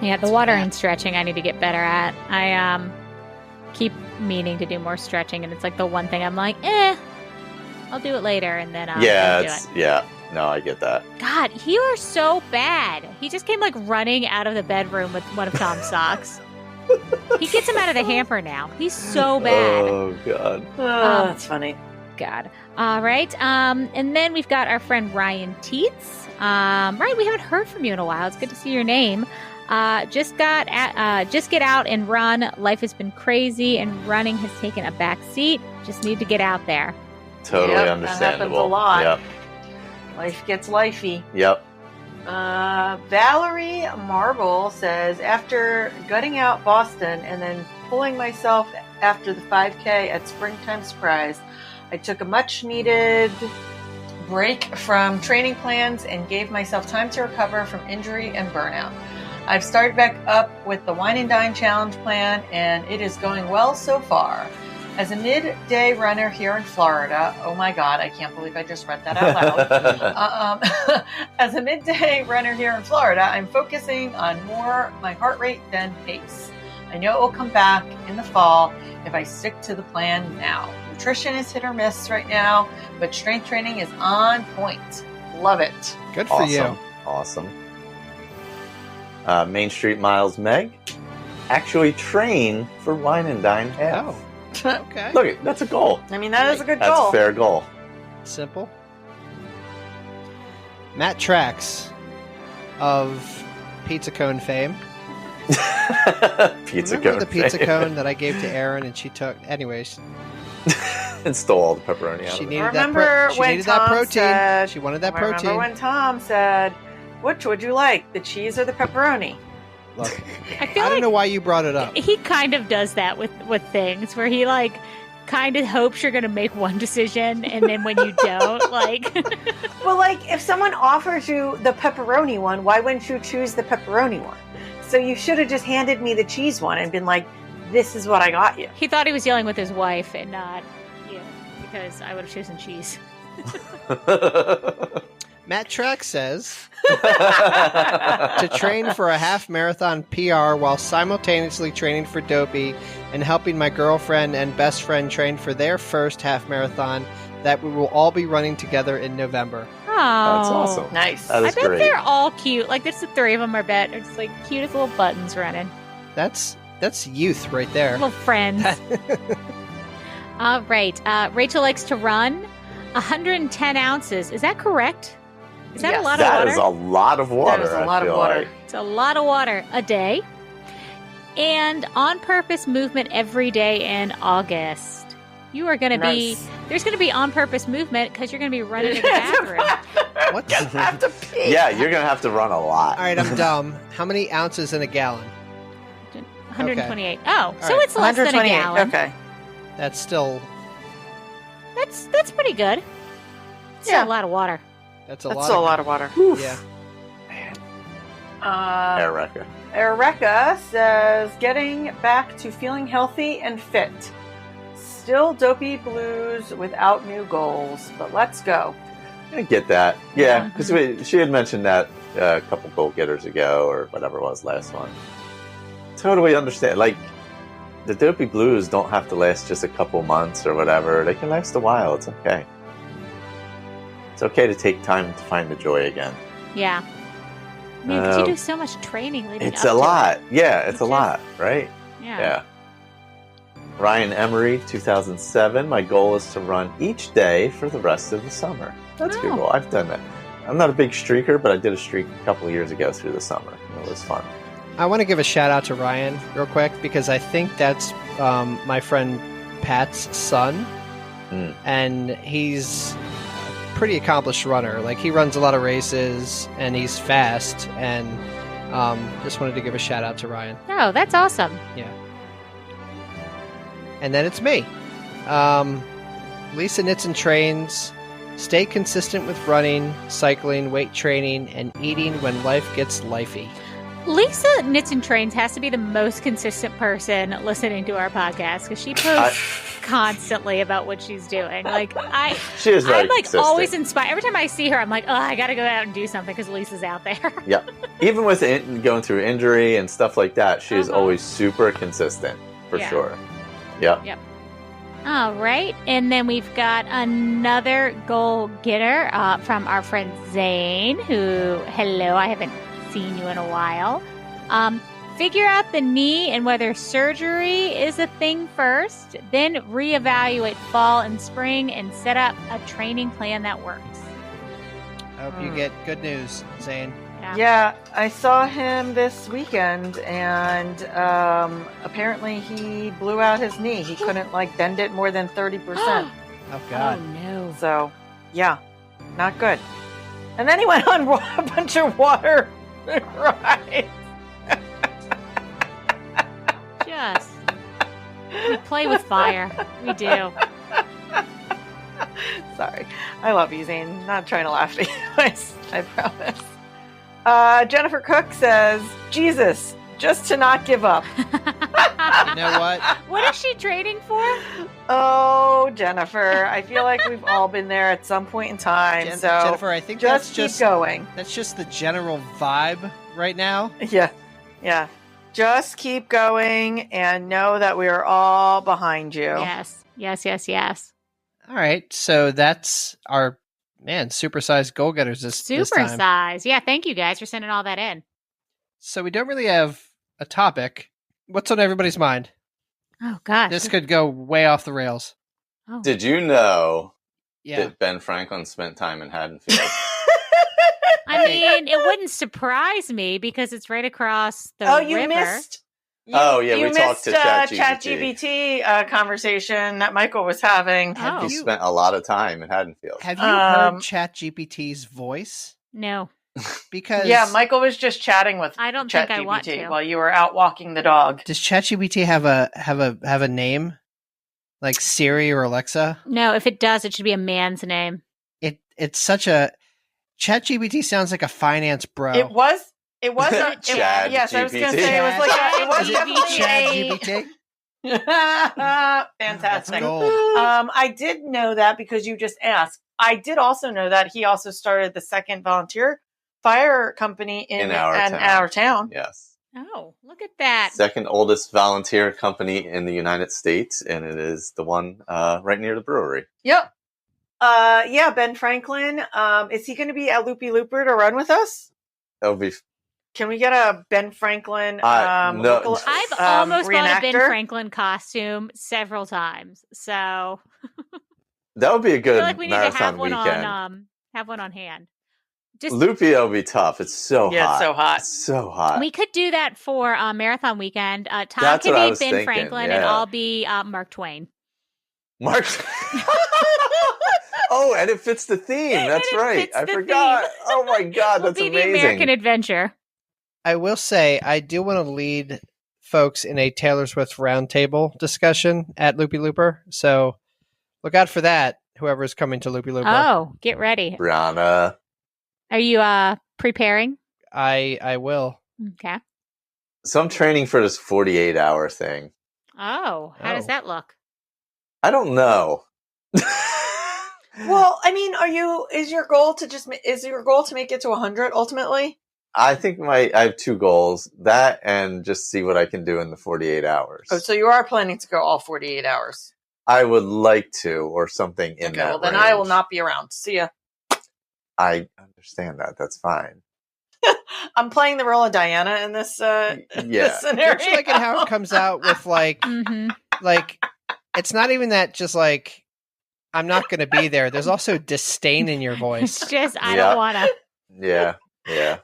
Yeah, the water and stretching I need to get better at. I keep meaning to do more stretching, and it's like the one thing I'm like, I'll do it later, and then I'll yeah, do it's it. yeah. No, I get that. God, you are so bad. He just came like running out of the bedroom with one of Tom's socks. He gets him out of the hamper now. He's so bad. Oh God. That's funny. God. All right. And then we've got our friend Ryan Teets. Ryan, we haven't heard from you in a while. It's good to see your name. Just get out and run. Life has been crazy, and running has taken a back seat. Just need to get out there. Totally Yep, that understandable. happens a lot. Yep. Life gets lifey. Yep. Valerie Marble says, after gutting out Boston and then pulling myself after the 5K at Springtime Surprise, I took a much needed break from training plans and gave myself time to recover from injury and burnout. I've started back up with the Wine and Dine Challenge plan, and it is going well so far. As a midday runner here in Florida, oh my God, I can't believe I just read that out loud. As a midday runner here in Florida, I'm focusing on more my heart rate than pace. I know it will come back in the fall if I stick to the plan now. Nutrition is hit or miss right now, but strength training is on point. Love it. Good for you. Awesome. Main Street Miles Meg. Actually train for Wine and Dine Half. Oh, okay. Look, that's a goal. I mean, that is a good That's goal. a fair goal. Simple. Matt Trax of Pizza Cone fame. Pizza Remember cone. the pizza cone that I gave to Erin and she took. Anyways, And stole all the pepperoni out she of it. needed Remember she when needed that Tom protein. said- She wanted that I protein. remember when Tom said, which would you like, the cheese or the pepperoni? Look, I feel I don't like know why you brought it up. he kind of does that with things where he like kind of hopes you're going to make one decision and then when you don't, like Well, like, if someone offers you the pepperoni one, why wouldn't you choose the pepperoni one? So you should have just handed me the cheese one and been like, this is what I got you. he thought he was dealing with his wife and not you, because I would have chosen cheese. Matt Trax says to train for a half marathon PR while simultaneously training for Dopey and helping my girlfriend and best friend train for their first half marathon that we will all be running together in November. Oh, That's awesome. Nice. That I is bet great. they're all cute. Like, there's the three of them. I bet they're just like cutest little buttons running, That's youth right there. little friends. All right. Rachel likes to run 110 ounces. Is that correct? Is that a Yes. lot of That water? is a lot of water. That is a I lot of feel water. like. It's a lot of water a day. And on-purpose movement every day in August. You are going to Nice. there's going to be on-purpose movement because you're going to be running in the bathroom. What? You have to pee. Yeah, you're gonna have to run a lot. All right, I'm dumb. How many ounces in a gallon? 128. Oh, so right. it's less than a 128. gallon. Okay. That's still That's pretty good. It's Yeah. a lot of water. that's a That's lot. still a lot of water. Yeah. Erica. Erica says, getting back to feeling healthy and fit. Still dopey blues without new goals, but let's go. I get that. Yeah, because she had mentioned that a couple goal getters ago or whatever it was last one. Totally understand. Like, the dopey blues don't have to last just a couple months or whatever. They can last a while. It's okay. It's okay to take time to find the joy again. Yeah. I mean, 'cause you do so much training leading It's up a to lot. it. Yeah, it's a just- lot, right? Yeah. Ryan Emery, 2007. My goal is to run each day for the rest of the summer. That's a good Oh. goal. I've done that. I'm not a big streaker, but I did a streak a couple of years ago through the summer. It was fun. I want to give a shout out to Ryan real quick because I think that's my friend Pat's son, and he's a pretty accomplished runner. Like he runs a lot of races and he's fast. And just wanted to give a shout out to Ryan. Oh, that's awesome. And then it's me. Lisa knits and trains. Stay consistent with running, cycling, weight training, and eating when life gets lifey. Lisa Knits and Trains has to be the most consistent person listening to our podcast because she posts constantly about what she's doing. Like She is very I'm like consistent. always inspired. Every time I see her, I'm like, oh, I got to go out and do something because Lisa's out there. Yeah. Even with going through injury and stuff like that, she is Uh-huh. always super consistent, for Yeah. sure. Yeah. All right. And then we've got another goal getter from our friend Zane, who, hello, I haven't seen you in a while. Figure out the knee and whether surgery is a thing first, then reevaluate fall and spring and set up a training plan that works. I hope you get good news, Zane. Yeah, I saw him this weekend, and apparently he blew out his knee. He couldn't bend it more than 30%. Oh, God. Oh, no. So, yeah, not good. And then he went on a bunch of water rides. Just, we play with fire. We do. Sorry. I love you, Zane. Not trying to laugh at you. I promise. Jennifer Cook says, Jesus, just to not give up. You know what? What is she training for? Oh, Jennifer, I feel like we've all been there at some point in time. So Jennifer, I think just that's keep just going. that's just the general vibe right now. Yeah. Just keep going and know that we are all behind you. Yes. All right, so that's our supersized goal getters this time. Supersize. Yeah, thank you guys for sending all that in. So we don't really have a topic. What's on everybody's mind? Oh gosh. This could go way off the rails. Oh. Did you know Yeah. that Ben Franklin spent time in Haddonfield? I mean, it wouldn't surprise me because it's right across the Oh, river. you missed. We talked to ChatGPT conversation that Michael was having. Oh. He spent a lot of time in Haddonfield. Have you heard ChatGPT's voice? No. Because Michael was just chatting with I don't think I want ChatGPT to. while you were out walking the dog. does ChatGPT have a name like Siri or Alexa? No, if it does, it should be a man's name. It's such a ChatGPT sounds like a finance bro. It was Chad yes, I was going to GPT. say it was like it was Is it definitely ChatGPT? fantastic. Gold. I did know that because you just asked. I did also know that he also started the second volunteer fire company in our town. Yes. Oh, look at that. Second oldest volunteer company in the United States, and it is the one right near the brewery. Yep. Ben Franklin. Is he going to be at Loopy Looper to run with us? That'll be. Can we get a Ben Franklin? No. I've almost bought a Ben reenactor? Franklin costume several times, so That would be a I good feel like we need to marathon have one weekend. on have one on hand. Just Loopy will be tough. It's so Yeah, hot. it's so hot. It's so hot. we could do that for marathon weekend. Tom That's can what I be was Ben thinking, Franklin, and yeah. I'll be Mark Twain. Mark. Oh, and it fits the theme. That's it right. fits I the forgot. theme. Oh my God, We'll that's be amazing. the American Adventure. I will say I do want to lead folks in a Taylor Swift roundtable discussion at Loopy Looper. So look out for that. Whoever's coming to Loopy Looper. Oh, get ready. Brianna. Are you preparing? I will. Okay. So I'm training for this 48-hour thing. Oh, how does Oh. that look? I don't know. Well, I mean, is your goal to make it to 100 ultimately? I think I have two goals. That and just see what I can do in the 48 hours. Oh, so you are planning to go all 48 hours. I would like to, or something in Okay, that well then range. I will not be around. See ya. I understand that. That's fine. I'm playing the role of Diana in this Yeah. this scenario. Don't you like it how it comes out with Mm-hmm. like it's not even that just like I'm not going to be there. There's also disdain in your voice. It's just I Yeah. don't want to. Yeah. Yeah.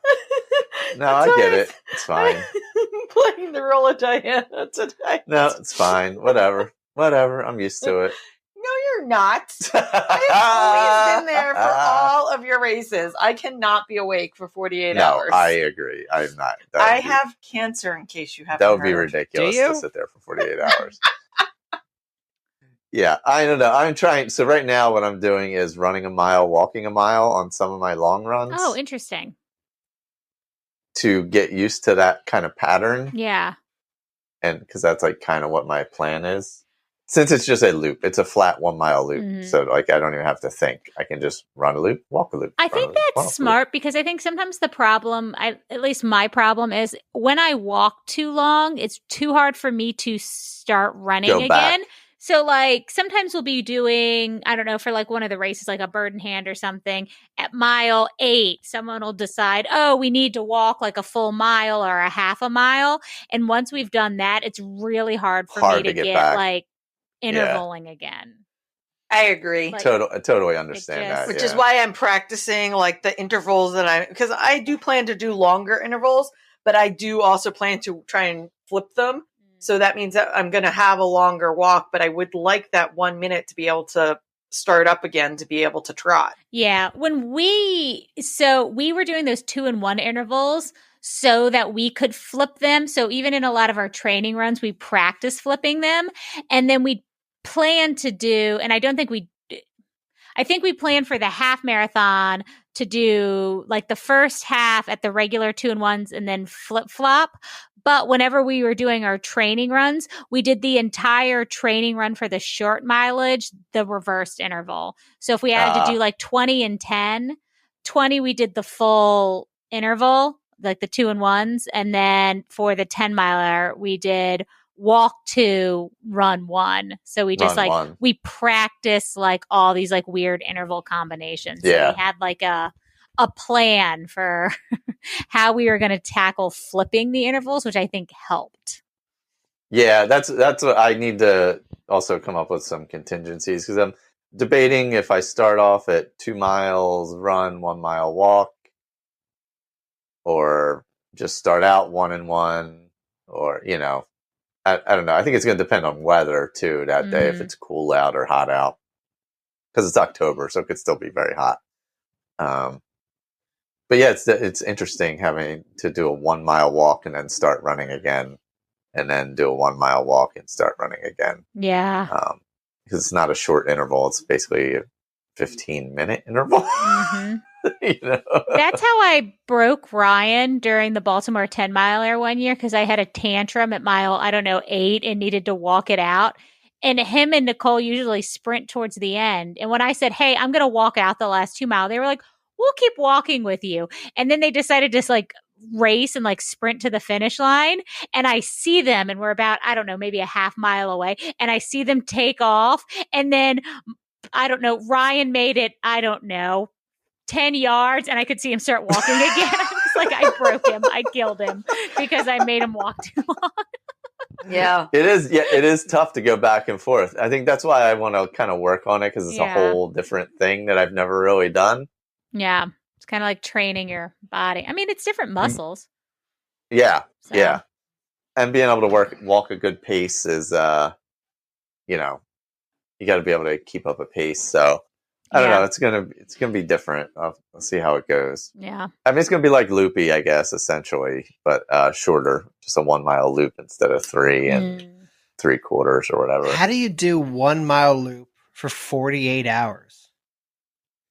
No, That's I why get it. It's fine. I'm playing the role of Diana today. No, it's fine. Whatever. I'm used to it. No, you're not. I've always been there for all of your races. I cannot be awake for 48 No, hours. I agree. I'm not. I have cancer, in case you haven't That would be heard. ridiculous Do you? to sit there for 48 hours. Yeah, I don't know. I'm trying. So right now what I'm doing is running a mile, walking a mile on some of my long runs Oh, interesting. to get used to that kind of pattern. Yeah. And because that's like kind of what my plan is. Since it's just a loop, it's a flat 1 mile loop. Mhm. So like I don't even have to think. I can just run a loop, walk a loop. I run a think loop, walk a that's loop. smart because I think sometimes the problem, at least my problem, is when I walk too long, it's too hard for me to start running Go back. again. So, like, sometimes we'll be doing, I don't know, for like one of the races, like a bird in hand or something. At mile 8, someone will decide, oh, we need to walk like a full mile or a half a mile. And once we've done that, it's really hard for me to get back. like intervaling again. I agree. Like, I totally understand just- that. Which yeah. is why I'm practicing like the intervals because I do plan to do longer intervals, but I do also plan to try and flip them. So that means that I'm going to have a longer walk, but I would like that 1 minute to be able to start up again, to be able to trot. Yeah. We were doing those 2 and 1 intervals so that we could flip them. So even in a lot of our training runs, we practice flipping them. And then we plan to do, and I think we plan for the half marathon to do like the first half at the regular 2 and 1s and then flip flop. But whenever we were doing our training runs, we did the entire training run for the short mileage, the reversed interval. So if we had to do like 20 and 10, 20, we did the full interval, like the 2 and 1s. And then for the 10 miler, we did walk 2, run 1. So we just Run one. we practiced like all these like weird interval combinations. So Yeah. we had like a plan for how we were going to tackle flipping the intervals, which I think helped. Yeah, that's what I need to also come up with some contingencies, because I'm debating if I start off at 2 miles run, 1 mile walk, or just start out 1 and 1, or I don't know. I think it's going to depend on weather too that day, if it's cool out or hot out, because it's October, so it could still be very hot. But yeah, it's interesting having to do a 1 mile walk and then start running again, and then do a 1 mile walk and start running again. Yeah. Because it's not a short interval; it's basically a 15-minute interval. That's how I broke Ryan during the Baltimore 10 miler one year, because I had a tantrum at mile 8 and needed to walk it out. And him and Nicole usually sprint towards the end. And when I said, "Hey, I'm going to walk out the last 2 miles," they were like, "We'll keep walking with you." And then they decided to like race and like sprint to the finish line. And I see them, and we're about, maybe a half mile away. And I see them take off. And then, Ryan made it, 10 yards, and I could see him start walking again. I was like, I broke him. I killed him because I made him walk too long. Yeah. It is. Yeah, it is tough to go back and forth. I think that's why I want to kind of work on it, because it's a whole different thing that I've never really done. Yeah. It's kind of like training your body. I mean, it's different muscles. Yeah. So. Yeah. And being able to walk a good pace is, you got to be able to keep up a pace. So I don't know. It's gonna be different. I'll see how it goes. Yeah. I mean, it's gonna be like Loopy, I guess, essentially, but shorter, just a 1 mile loop instead of 3 and 3/4 or whatever. How do you do 1 mile loop for 48 hours?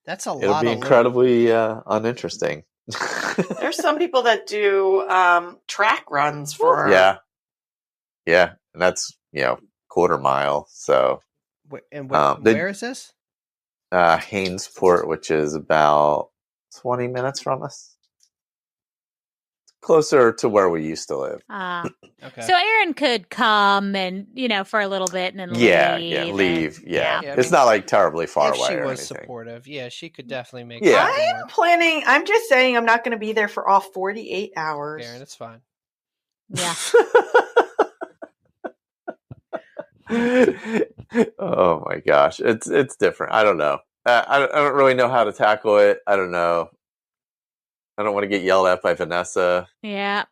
That's a lot. It'll be incredibly uninteresting. There's some people that do track runs for. Yeah, and that's 1/4 mile. So, and where is this? Hainesport, which is about 20 minutes from us. Closer to where we used to live. Okay. So Aaron could come and, for a little bit and then leave. Yeah, leave. Yeah. It's not like terribly far away. If she or was anything. supportive, she could definitely make Yeah. I'm planning, I'm just saying I'm not going to be there for all 48 hours. Aaron, it's fine. Yeah. Oh my gosh. It's different. I don't know. I don't really know how to tackle it. I don't know. I don't want to get yelled at by Vanessa. Yeah.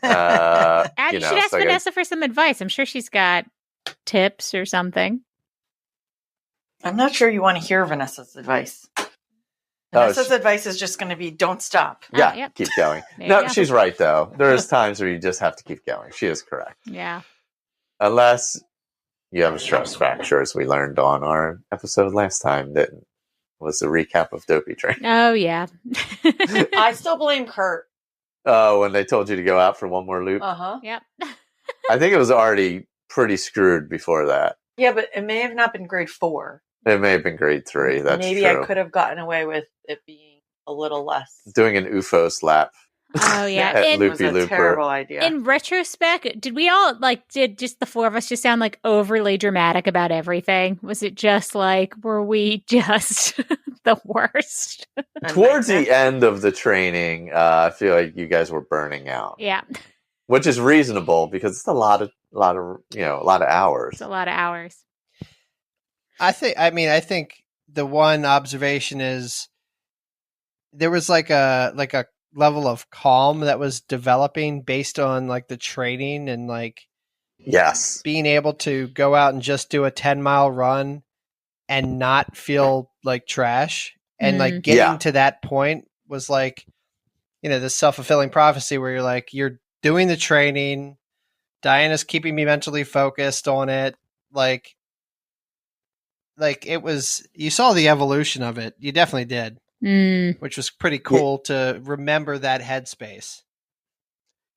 Uh, You should ask Vanessa for some advice. I'm sure she's got tips or something. I'm not sure you want to hear Vanessa's advice. Vanessa's advice is just going to be don't stop. Yeah, keep going. No, she's right, though. There's times where you just have to keep going. She is correct. Yeah. Unless you have a stress fracture, as we learned on our episode last time, that was the recap of Dopey Train. Oh, yeah. I still blame Kurt. Oh, when they told you to go out for one more loop? Uh-huh. Yep. I think it was already pretty screwed before that. Yeah, but it may have not been grade 4. It may have been grade 3. That's Maybe true. I could have gotten away with it being a little less. Doing an UFO slap. Oh, yeah. At It was Loopy a Looper. terrible idea. In retrospect, did we all, did just the 4 of us just sound overly dramatic about everything? Was it just were we just the worst? Towards the end of the training, I feel like you guys were burning out. Yeah. Which is reasonable because it's a lot of hours. It's a lot of hours. I think the one observation is there was a level of calm that was developing based on the training and yes, being able to go out and just do a 10-mile run and not feel like trash. And getting to that point was the self-fulfilling prophecy where you're doing the training. Diana's keeping me mentally focused on it. It was, you saw the evolution of it. You definitely did. Which was pretty cool to remember that headspace.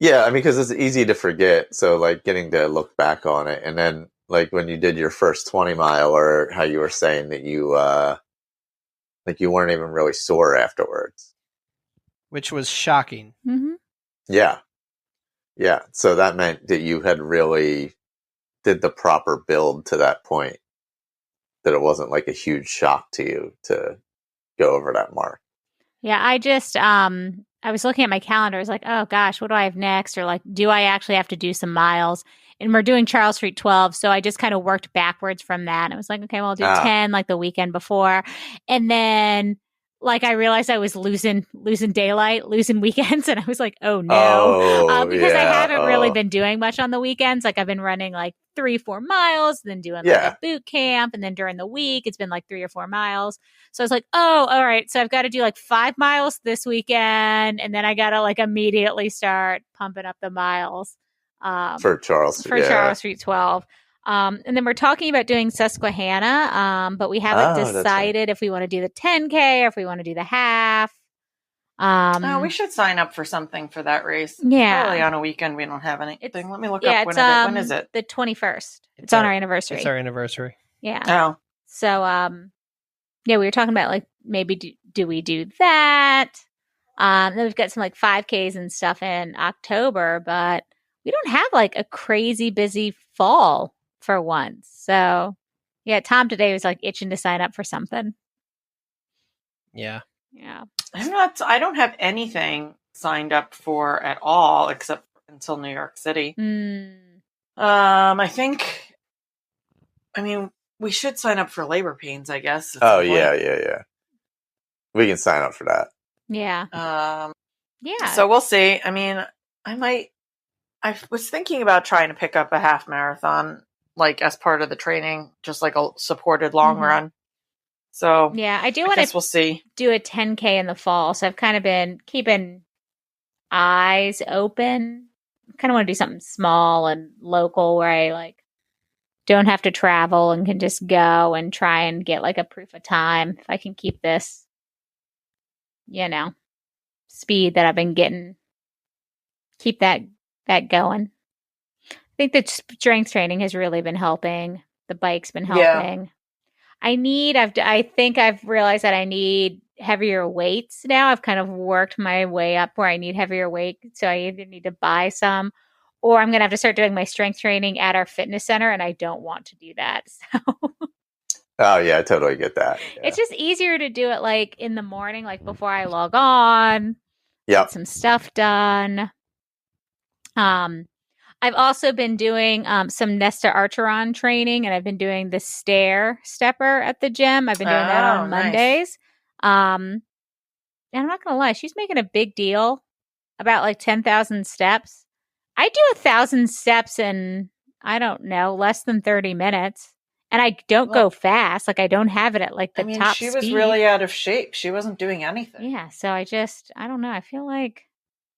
Yeah, I mean, because it's easy to forget. So, like, getting to look back on it, and then, like, when you did your first 20 mile, or how you were saying that you, like, you weren't even really sore afterwards. which was shocking. Mm-hmm. Yeah, yeah. So that meant that you had really did the proper build to that point. That it wasn't like a huge shock to you to go over that mark. Yeah, I just I was looking at my calendar. I was like, oh gosh, what do I have next? Or like, do I actually have to do some miles? And we're doing Charles Street 12. So I just kind of worked backwards from that. And I was like, okay, well, I'll do 10 like the weekend before. And then like I realized I was losing daylight, losing weekends. And I was like, oh no. Because I haven't really been doing much on the weekends. Like I've been running like 3-4 miles, then doing like a boot camp. And then during the week, it's been like 3 or 4 miles. So I was like, oh, all right. So I've got to do like 5 miles this weekend. And then I got to like immediately start pumping up the miles. For Charles Street 12. And then we're talking about doing Susquehanna, but we haven't decided if we want to do the 10K or if we want to do the half. We should sign up for something for that race. Yeah. Probably on a weekend we don't have anything. Let me look up when is it? The 21st. It's on our anniversary. It's our anniversary. Yeah. Oh. So, yeah, we were talking about like maybe do we do that? Then we've got some like 5Ks and stuff in October, but we don't have like a crazy busy fall for once. So, yeah, Tom today was like itching to sign up for something. Yeah. Yeah. I don't have anything signed up for at all except until New York City. I mean, we should sign up for labor pains, I guess. Yeah. We can sign up for that. Yeah. Yeah. So we'll see. I mean, I was thinking about trying to pick up a half marathon, like as part of the training, just like a supported long run. So yeah, I guess we'll see. Do a 10K in the fall. So I've kind of been keeping eyes open. I kind of want to do something small and local where I like don't have to travel and can just go and try and get like a proof of time. If I can keep this, speed that I've been getting, keep that going. I think the strength training has really been helping. The bike's been helping. I think I've realized that I need heavier weights now. I've kind of worked my way up where I need heavier weight. So I either need to buy some or I'm going to have to start doing my strength training at our fitness center. And I don't want to do that. So. Oh, yeah, I totally get that. Yeah. It's just easier to do it like in the morning, like before I log on. Yeah. Get some stuff done. I've also been doing some Nesta Archeron training, and I've been doing the stepper at the gym. I've been doing that on Mondays. And I'm not going to lie, she's making a big deal about like 10,000 steps. I do 1,000 steps in, I don't know, less than 30 minutes. And I don't go fast. Like I don't have it at like the top she speed. was really out of shape. She wasn't doing anything. Yeah. So I don't know. I feel like,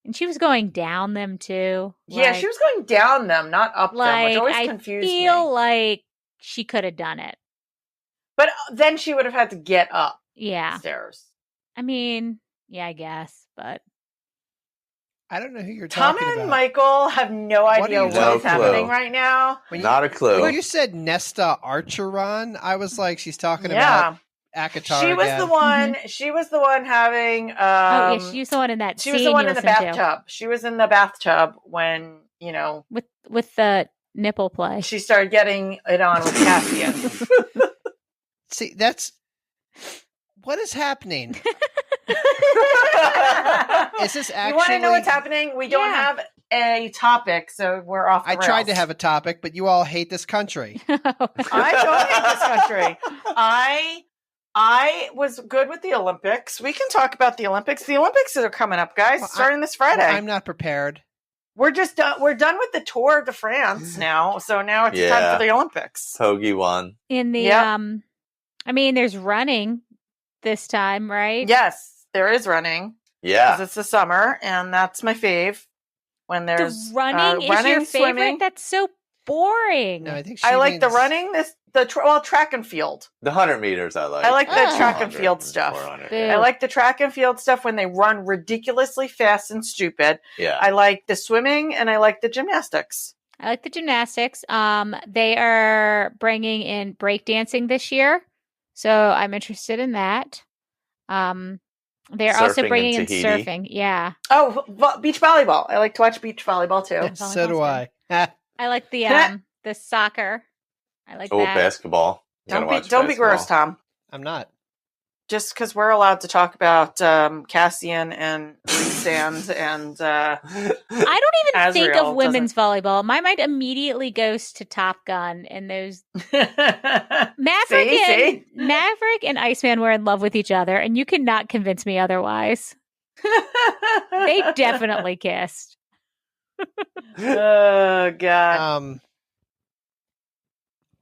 and she was going down them too. Yeah, she was going down them, not up them, which always confused me. I feel like she could have done it. But then she would have had to get up stairs. I mean, yeah, I guess, but. I don't know who you're talking about. Tom and Michael have no idea what is happening right now. Not a clue. When you said Nesta Archeron, I was like, she's talking about Akatar. She was again. the one. She was the one having. She was the one in that. She was the one in the bathtub. She was in the bathtub when with the nipple play. She started getting it on with Cassian. See, that's what is happening. Is this actually? You want to know what's happening? We don't have a topic, so we're off. I tried to have a topic, but you all hate this country. I don't hate this country. I was good with the Olympics. We can talk about the Olympics. The Olympics are coming up, guys. Starting this Friday. I'm not prepared. We're just done. We're done with the Tour de France now. So now it's time for the Olympics. Poggy won. In the I mean, there's running this time, right? Yes, there is running. Yeah, because it's the summer, and that's my fave. When there's running is your favorite. Swimming. That's so boring. No, I think I like the running. track and field. The 100 meters I like. I like the Oh. track and 100 field and stuff. 400. Boo. I like the track and field stuff when they run ridiculously fast and stupid. Yeah. I like the swimming and I like the gymnastics. I like the gymnastics. They are bringing in breakdancing this year, so I'm interested in that. They're also Surfing bringing in in Tahiti. surfing. Yeah, Oh, beach volleyball. I like to watch beach volleyball too. Yeah. So do Volleyball's I. I like the soccer. I like Oh, that. basketball. You gotta watch Don't be gross, basketball. Tom. I'm not. Just because we're allowed to talk about Cassian and Sands and I don't even think Azrael of women's volleyball. My mind immediately goes to Top Gun and those See? Maverick and Iceman were in love with each other, and you cannot convince me otherwise. They definitely kissed. Oh God.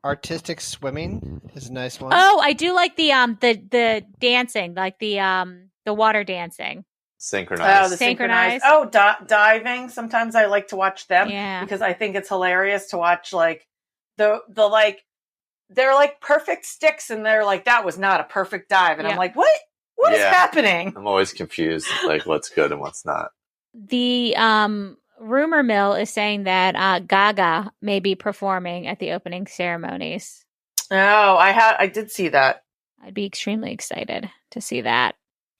Artistic swimming is a nice one. Oh, I do like the dancing, like the water dancing. Synchronized. Oh, the Synchronized. synchronized. Oh, diving. Sometimes I like to watch them Yeah. because I think it's hilarious to watch like the like they're like perfect sticks and they're like that was not a perfect dive and Yeah. I'm like what is Yeah. happening? I'm always confused, like what's good and what's not. The rumor mill is saying that Gaga may be performing at the opening ceremonies. Oh, I did see that. I'd be extremely excited to see that.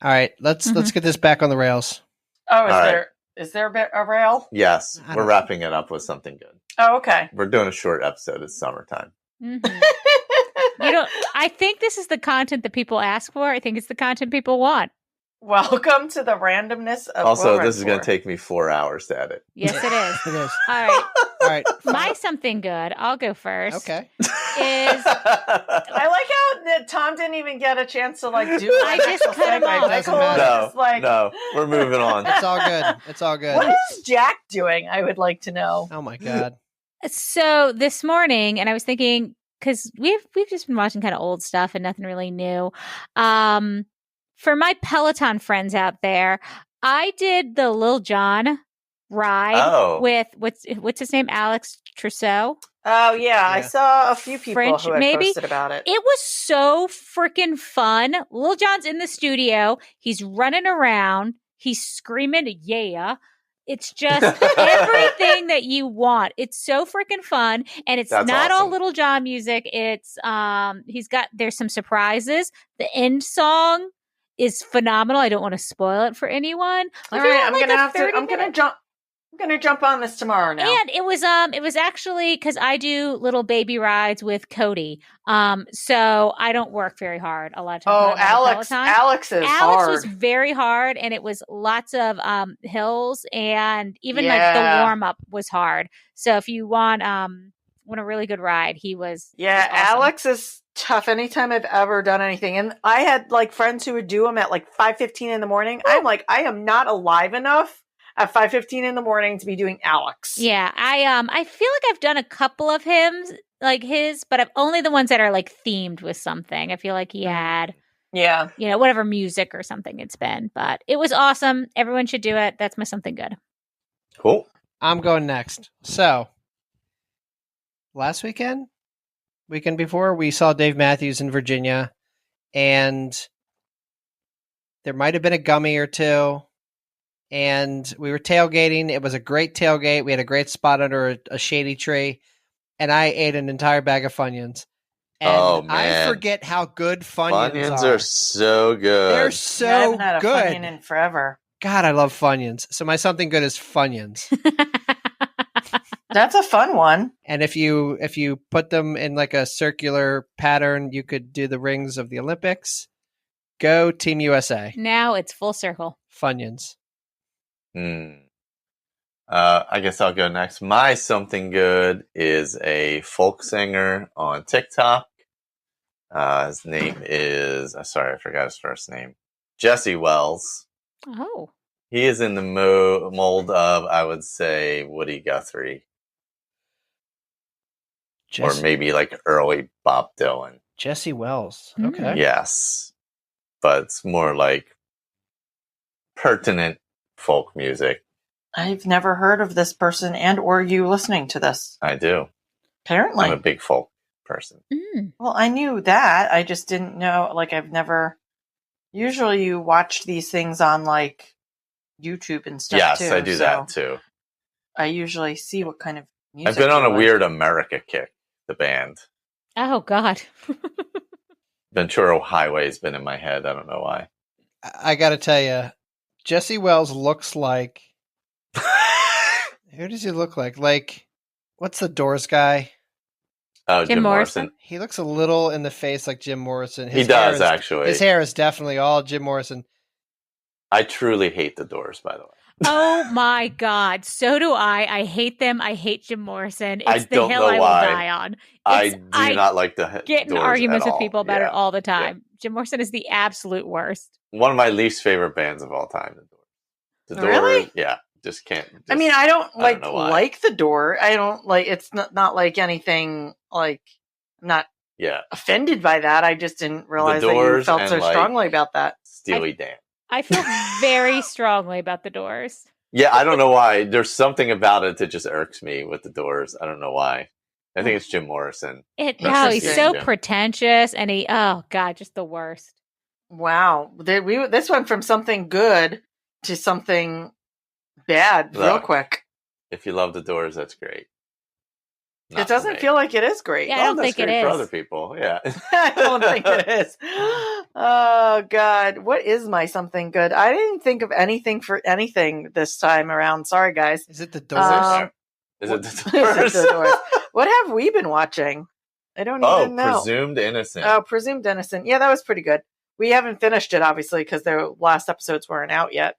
All right, let's get this back on the rails. Oh, right. is there a rail? Yes, I we're don't- wrapping it up with something good. Oh, okay. We're doing a short episode. It's summertime. Mhm. I think this is the content that people ask for. I think it's the content people want. Welcome to the randomness of Also, Will this is going Redford. to take me 4 hours to edit. Yes, it is. It is. All right. All right. My something good, I'll go first. Okay. Is I like how that Tom didn't even get a chance to like do. I an just actual cut him segue. off. Doesn't Michael was matter. just like, No, we're moving on. It's all good. It's all good. what is Jack doing? I would like to know. Oh my god. so this morning, and I was thinking because we've just been watching kind of old stuff and nothing really new. For my Peloton friends out there, I did the Lil Jon ride with what's his name, Alex Trousseau. Oh yeah, I Yeah. saw a few people French, who had maybe? posted about it. It was so freaking fun. Lil Jon's in the studio. He's running around. He's screaming, yeah. It's just everything that you want. It's so freaking fun. And it's That's not all awesome. Lil Jon music. It's there's some surprises. The end song is phenomenal. I don't want to spoil it for anyone. All If you right, want, like, a I'm 30-minute gonna jump on this tomorrow now. And it was actually because I do little baby rides with Cody. So I don't work very hard a lot of times. Oh, when I'm on a Peloton. Alex is Alex hard. was very hard, and it was lots of hills, and even like Yeah. the warm up was hard. So if you want a really good ride, he was Yeah, was awesome. Alex is tough anytime I've ever done anything. And I had like friends who would do them at like 5:15 in the morning. I'm like, I am not alive enough at 5:15 in the morning to be doing Alex. Yeah, I feel like I've done a couple of hymns like his, but I've only the ones that are like themed with something. I feel like he had, Yeah. whatever music or something it's been, but it was awesome. Everyone should do it. That's my something good. Cool. I'm going next. So, last weekend before, we saw Dave Matthews in Virginia, and there might have been a gummy or two, and we were tailgating. It was a great tailgate. We had a great spot under a shady tree, and I ate an entire bag of Funyuns. And Oh, I man. forget how good Funyuns Funyuns are. are so good. They're Yeah, I so haven't had a good. Funyun in forever. God, I love Funyuns. So my something good is Funyuns. That's a fun one. And if you put them in like a circular pattern, you could do the rings of the Olympics. Go Team USA. Now it's full circle. Funyuns. I guess I'll go next. My something good is a folk singer on TikTok. His name is, sorry, I forgot his first name. Jesse Wells. Oh, He is in the mold of, I would say, Woody Guthrie. Or maybe like early Bob Dylan. Jesse Wells. Hmm. Okay. Yes. But it's more like pertinent folk music. I've never heard of this person and or you listening to this. I do. Apparently. I'm a big folk person. Well, I knew that. I just didn't know. Like, I've never. Usually, you watch these things on like YouTube and stuff. Yes, too, I do that too. I usually see what kind of music. I've been on you a like. weird America kick. The band Oh God. Ventura Highway's been in my head. I don't know why. I got to tell you, Jesse Wells looks like. Who does he look like? Like, what's the Doors guy? Oh, Jim Jim Morrison? Morrison. He looks a little in the face like Jim Morrison. He does, hair is, actually. His hair is definitely all Jim Morrison. I truly hate the Doors, by the way. Oh my God. So do I. I hate them. I hate Jim Morrison. It's I the don't hill know I will why. die on. I do not like the Get in Doors arguments at with all. people about Yeah. it all the time. Jim Morrison is the absolute worst. One of my least favorite bands of all time. The Doors. The Doors. Really? Yeah. Just can't. I mean, I don't know why. like the Door. I don't like. It's not like anything. Like, I'm not offended by that. I just didn't realize that you felt so strongly about that. Steely Dan. I feel very strongly about the Doors. Yeah, I don't know why. There's something about it that just irks me with the Doors. I don't know why. I think it's Jim Morrison. He's so pretentious, and just the worst. Wow, this went from something good to something bad real quick. If you love the Doors, that's great. It doesn't feel like it is great. Yeah, I don't think it is for other people. Yeah, I don't think it is. Oh God, what is my something good? I didn't think of anything for anything this time around. Sorry, guys. Is it the Doors? Is it the Doors? What have we been watching? I don't even know. Presumed Innocent. Oh, Presumed Innocent. Yeah, that was pretty good. We haven't finished it, obviously, because the last episodes weren't out yet.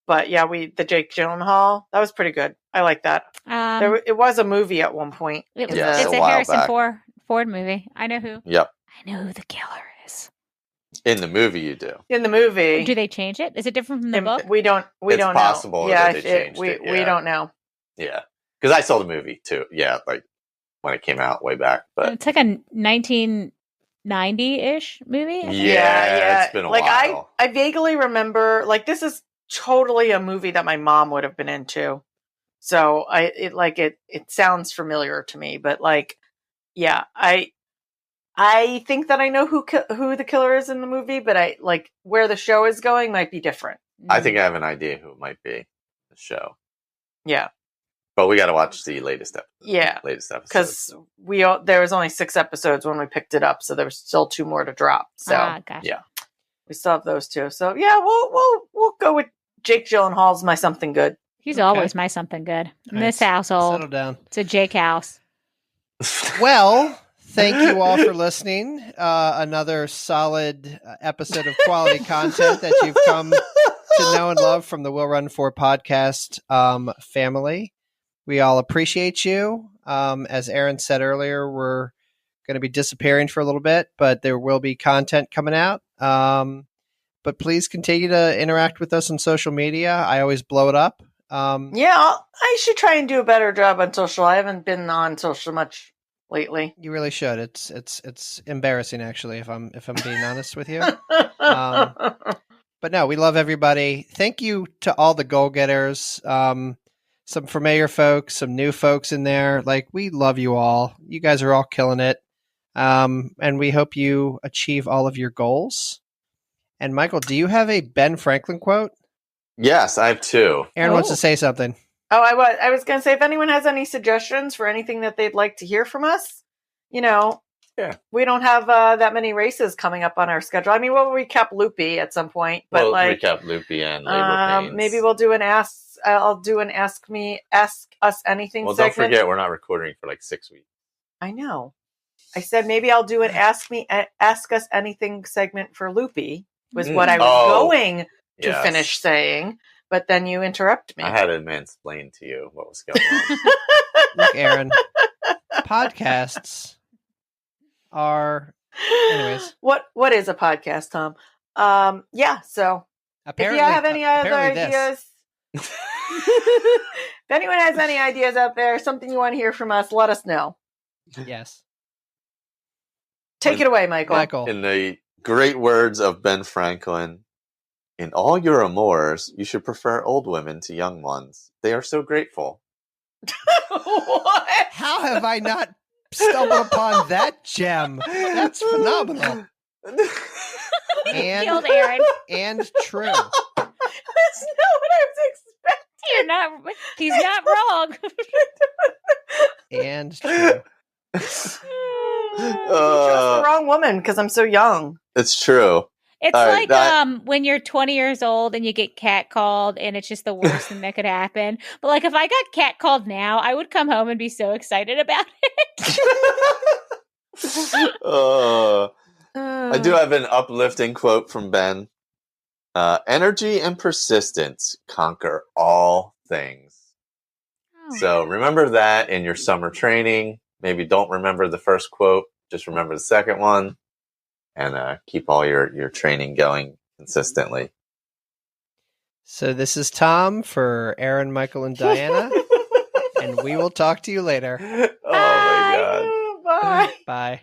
But yeah, the Jake Gyllenhaal, that was pretty good. I like that. It was a movie at one point. It's a Harrison Ford movie. I know who. Yep. I know who the killer is. In the movie, you do. In the movie, do they change it? Is it different from the book? We don't. It's don't possible know. that they changed it. We don't know. Yeah, because I saw the movie too. Yeah, like when it came out way back. But it's like a 1990-ish movie. Yeah. It's been a while. I vaguely remember. Like, this is totally a movie that my mom would have been into. So it sounds familiar to me, but like, yeah, I think that I know who the killer is in the movie, but I like where the show is going might be different. I think I have an idea who it might be. The show. Yeah. But we got to watch the latest episode. Yeah. Latest episode. Because there was only 6 episodes when we picked it up, so there was still 2 more to drop. So gotcha. Yeah. We still have those 2. So yeah, we'll go with Jake Gyllenhaal's My Something Good. He's always my something good. In this household. Settle down. It's a Jake house. Well, thank you all for listening. Another solid episode of quality content that you've come to know and love from the Will Run 4 podcast family. We all appreciate you. As Aaron said earlier, we're going to be disappearing for a little bit, but there will be content coming out. But please continue to interact with us on social media. I always blow it up. I should try and do a better job on social. I haven't been on social much lately. You really should. It's embarrassing, actually, if I'm being honest with you. But no, we love everybody. Thank you to all the goal getters. Some familiar folks, some new folks in there. Like, we love you all. You guys are all killing it. And we hope you achieve all of your goals. And Michael, do you have a Ben Franklin quote? Yes, I have 2. Aaron wants to say something. Oh, I was going to say, if anyone has any suggestions for anything that they'd like to hear from us, we don't have that many races coming up on our schedule. I mean, we'll recap Loopy at some point, but we'll recap Loopy and Labor Pains. Maybe we'll do I'll do an Ask Us Anything segment. Well, don't forget, we're not recording for like 6 weeks. I know. I said maybe I'll do an Ask Us Anything segment for Loopy, was what I was going to finish saying, but then you interrupt me. I had to mansplain to you what was going on. Look, Aaron, podcasts are... Anyways. What is a podcast, Tom? So apparently, if you have any other ideas... if anyone has any ideas out there, something you want to hear from us, let us know. Yes. Take it away, Michael. In the great words of Ben Franklin, in all your amours, you should prefer old women to young ones. They are so grateful. What? How have I not stumbled upon that gem. That's phenomenal. Killed Aaron. And true. That's not what I was expecting. You're not. He's not wrong. And true. You trust the wrong woman because I'm so young. It's true. It's All like right, when you're 20 years old and you get catcalled, and it's just the worst thing that could happen. But like, if I got catcalled now, I would come home and be so excited about it. I do have an uplifting quote from Ben. Energy and persistence conquer all things. Oh. So remember that in your summer training. Maybe don't remember the first quote. Just remember the second one. And keep all your training going consistently. So this is Tom for Aaron, Michael, and Diana. And we will talk to you later. Oh my God. Bye. Bye.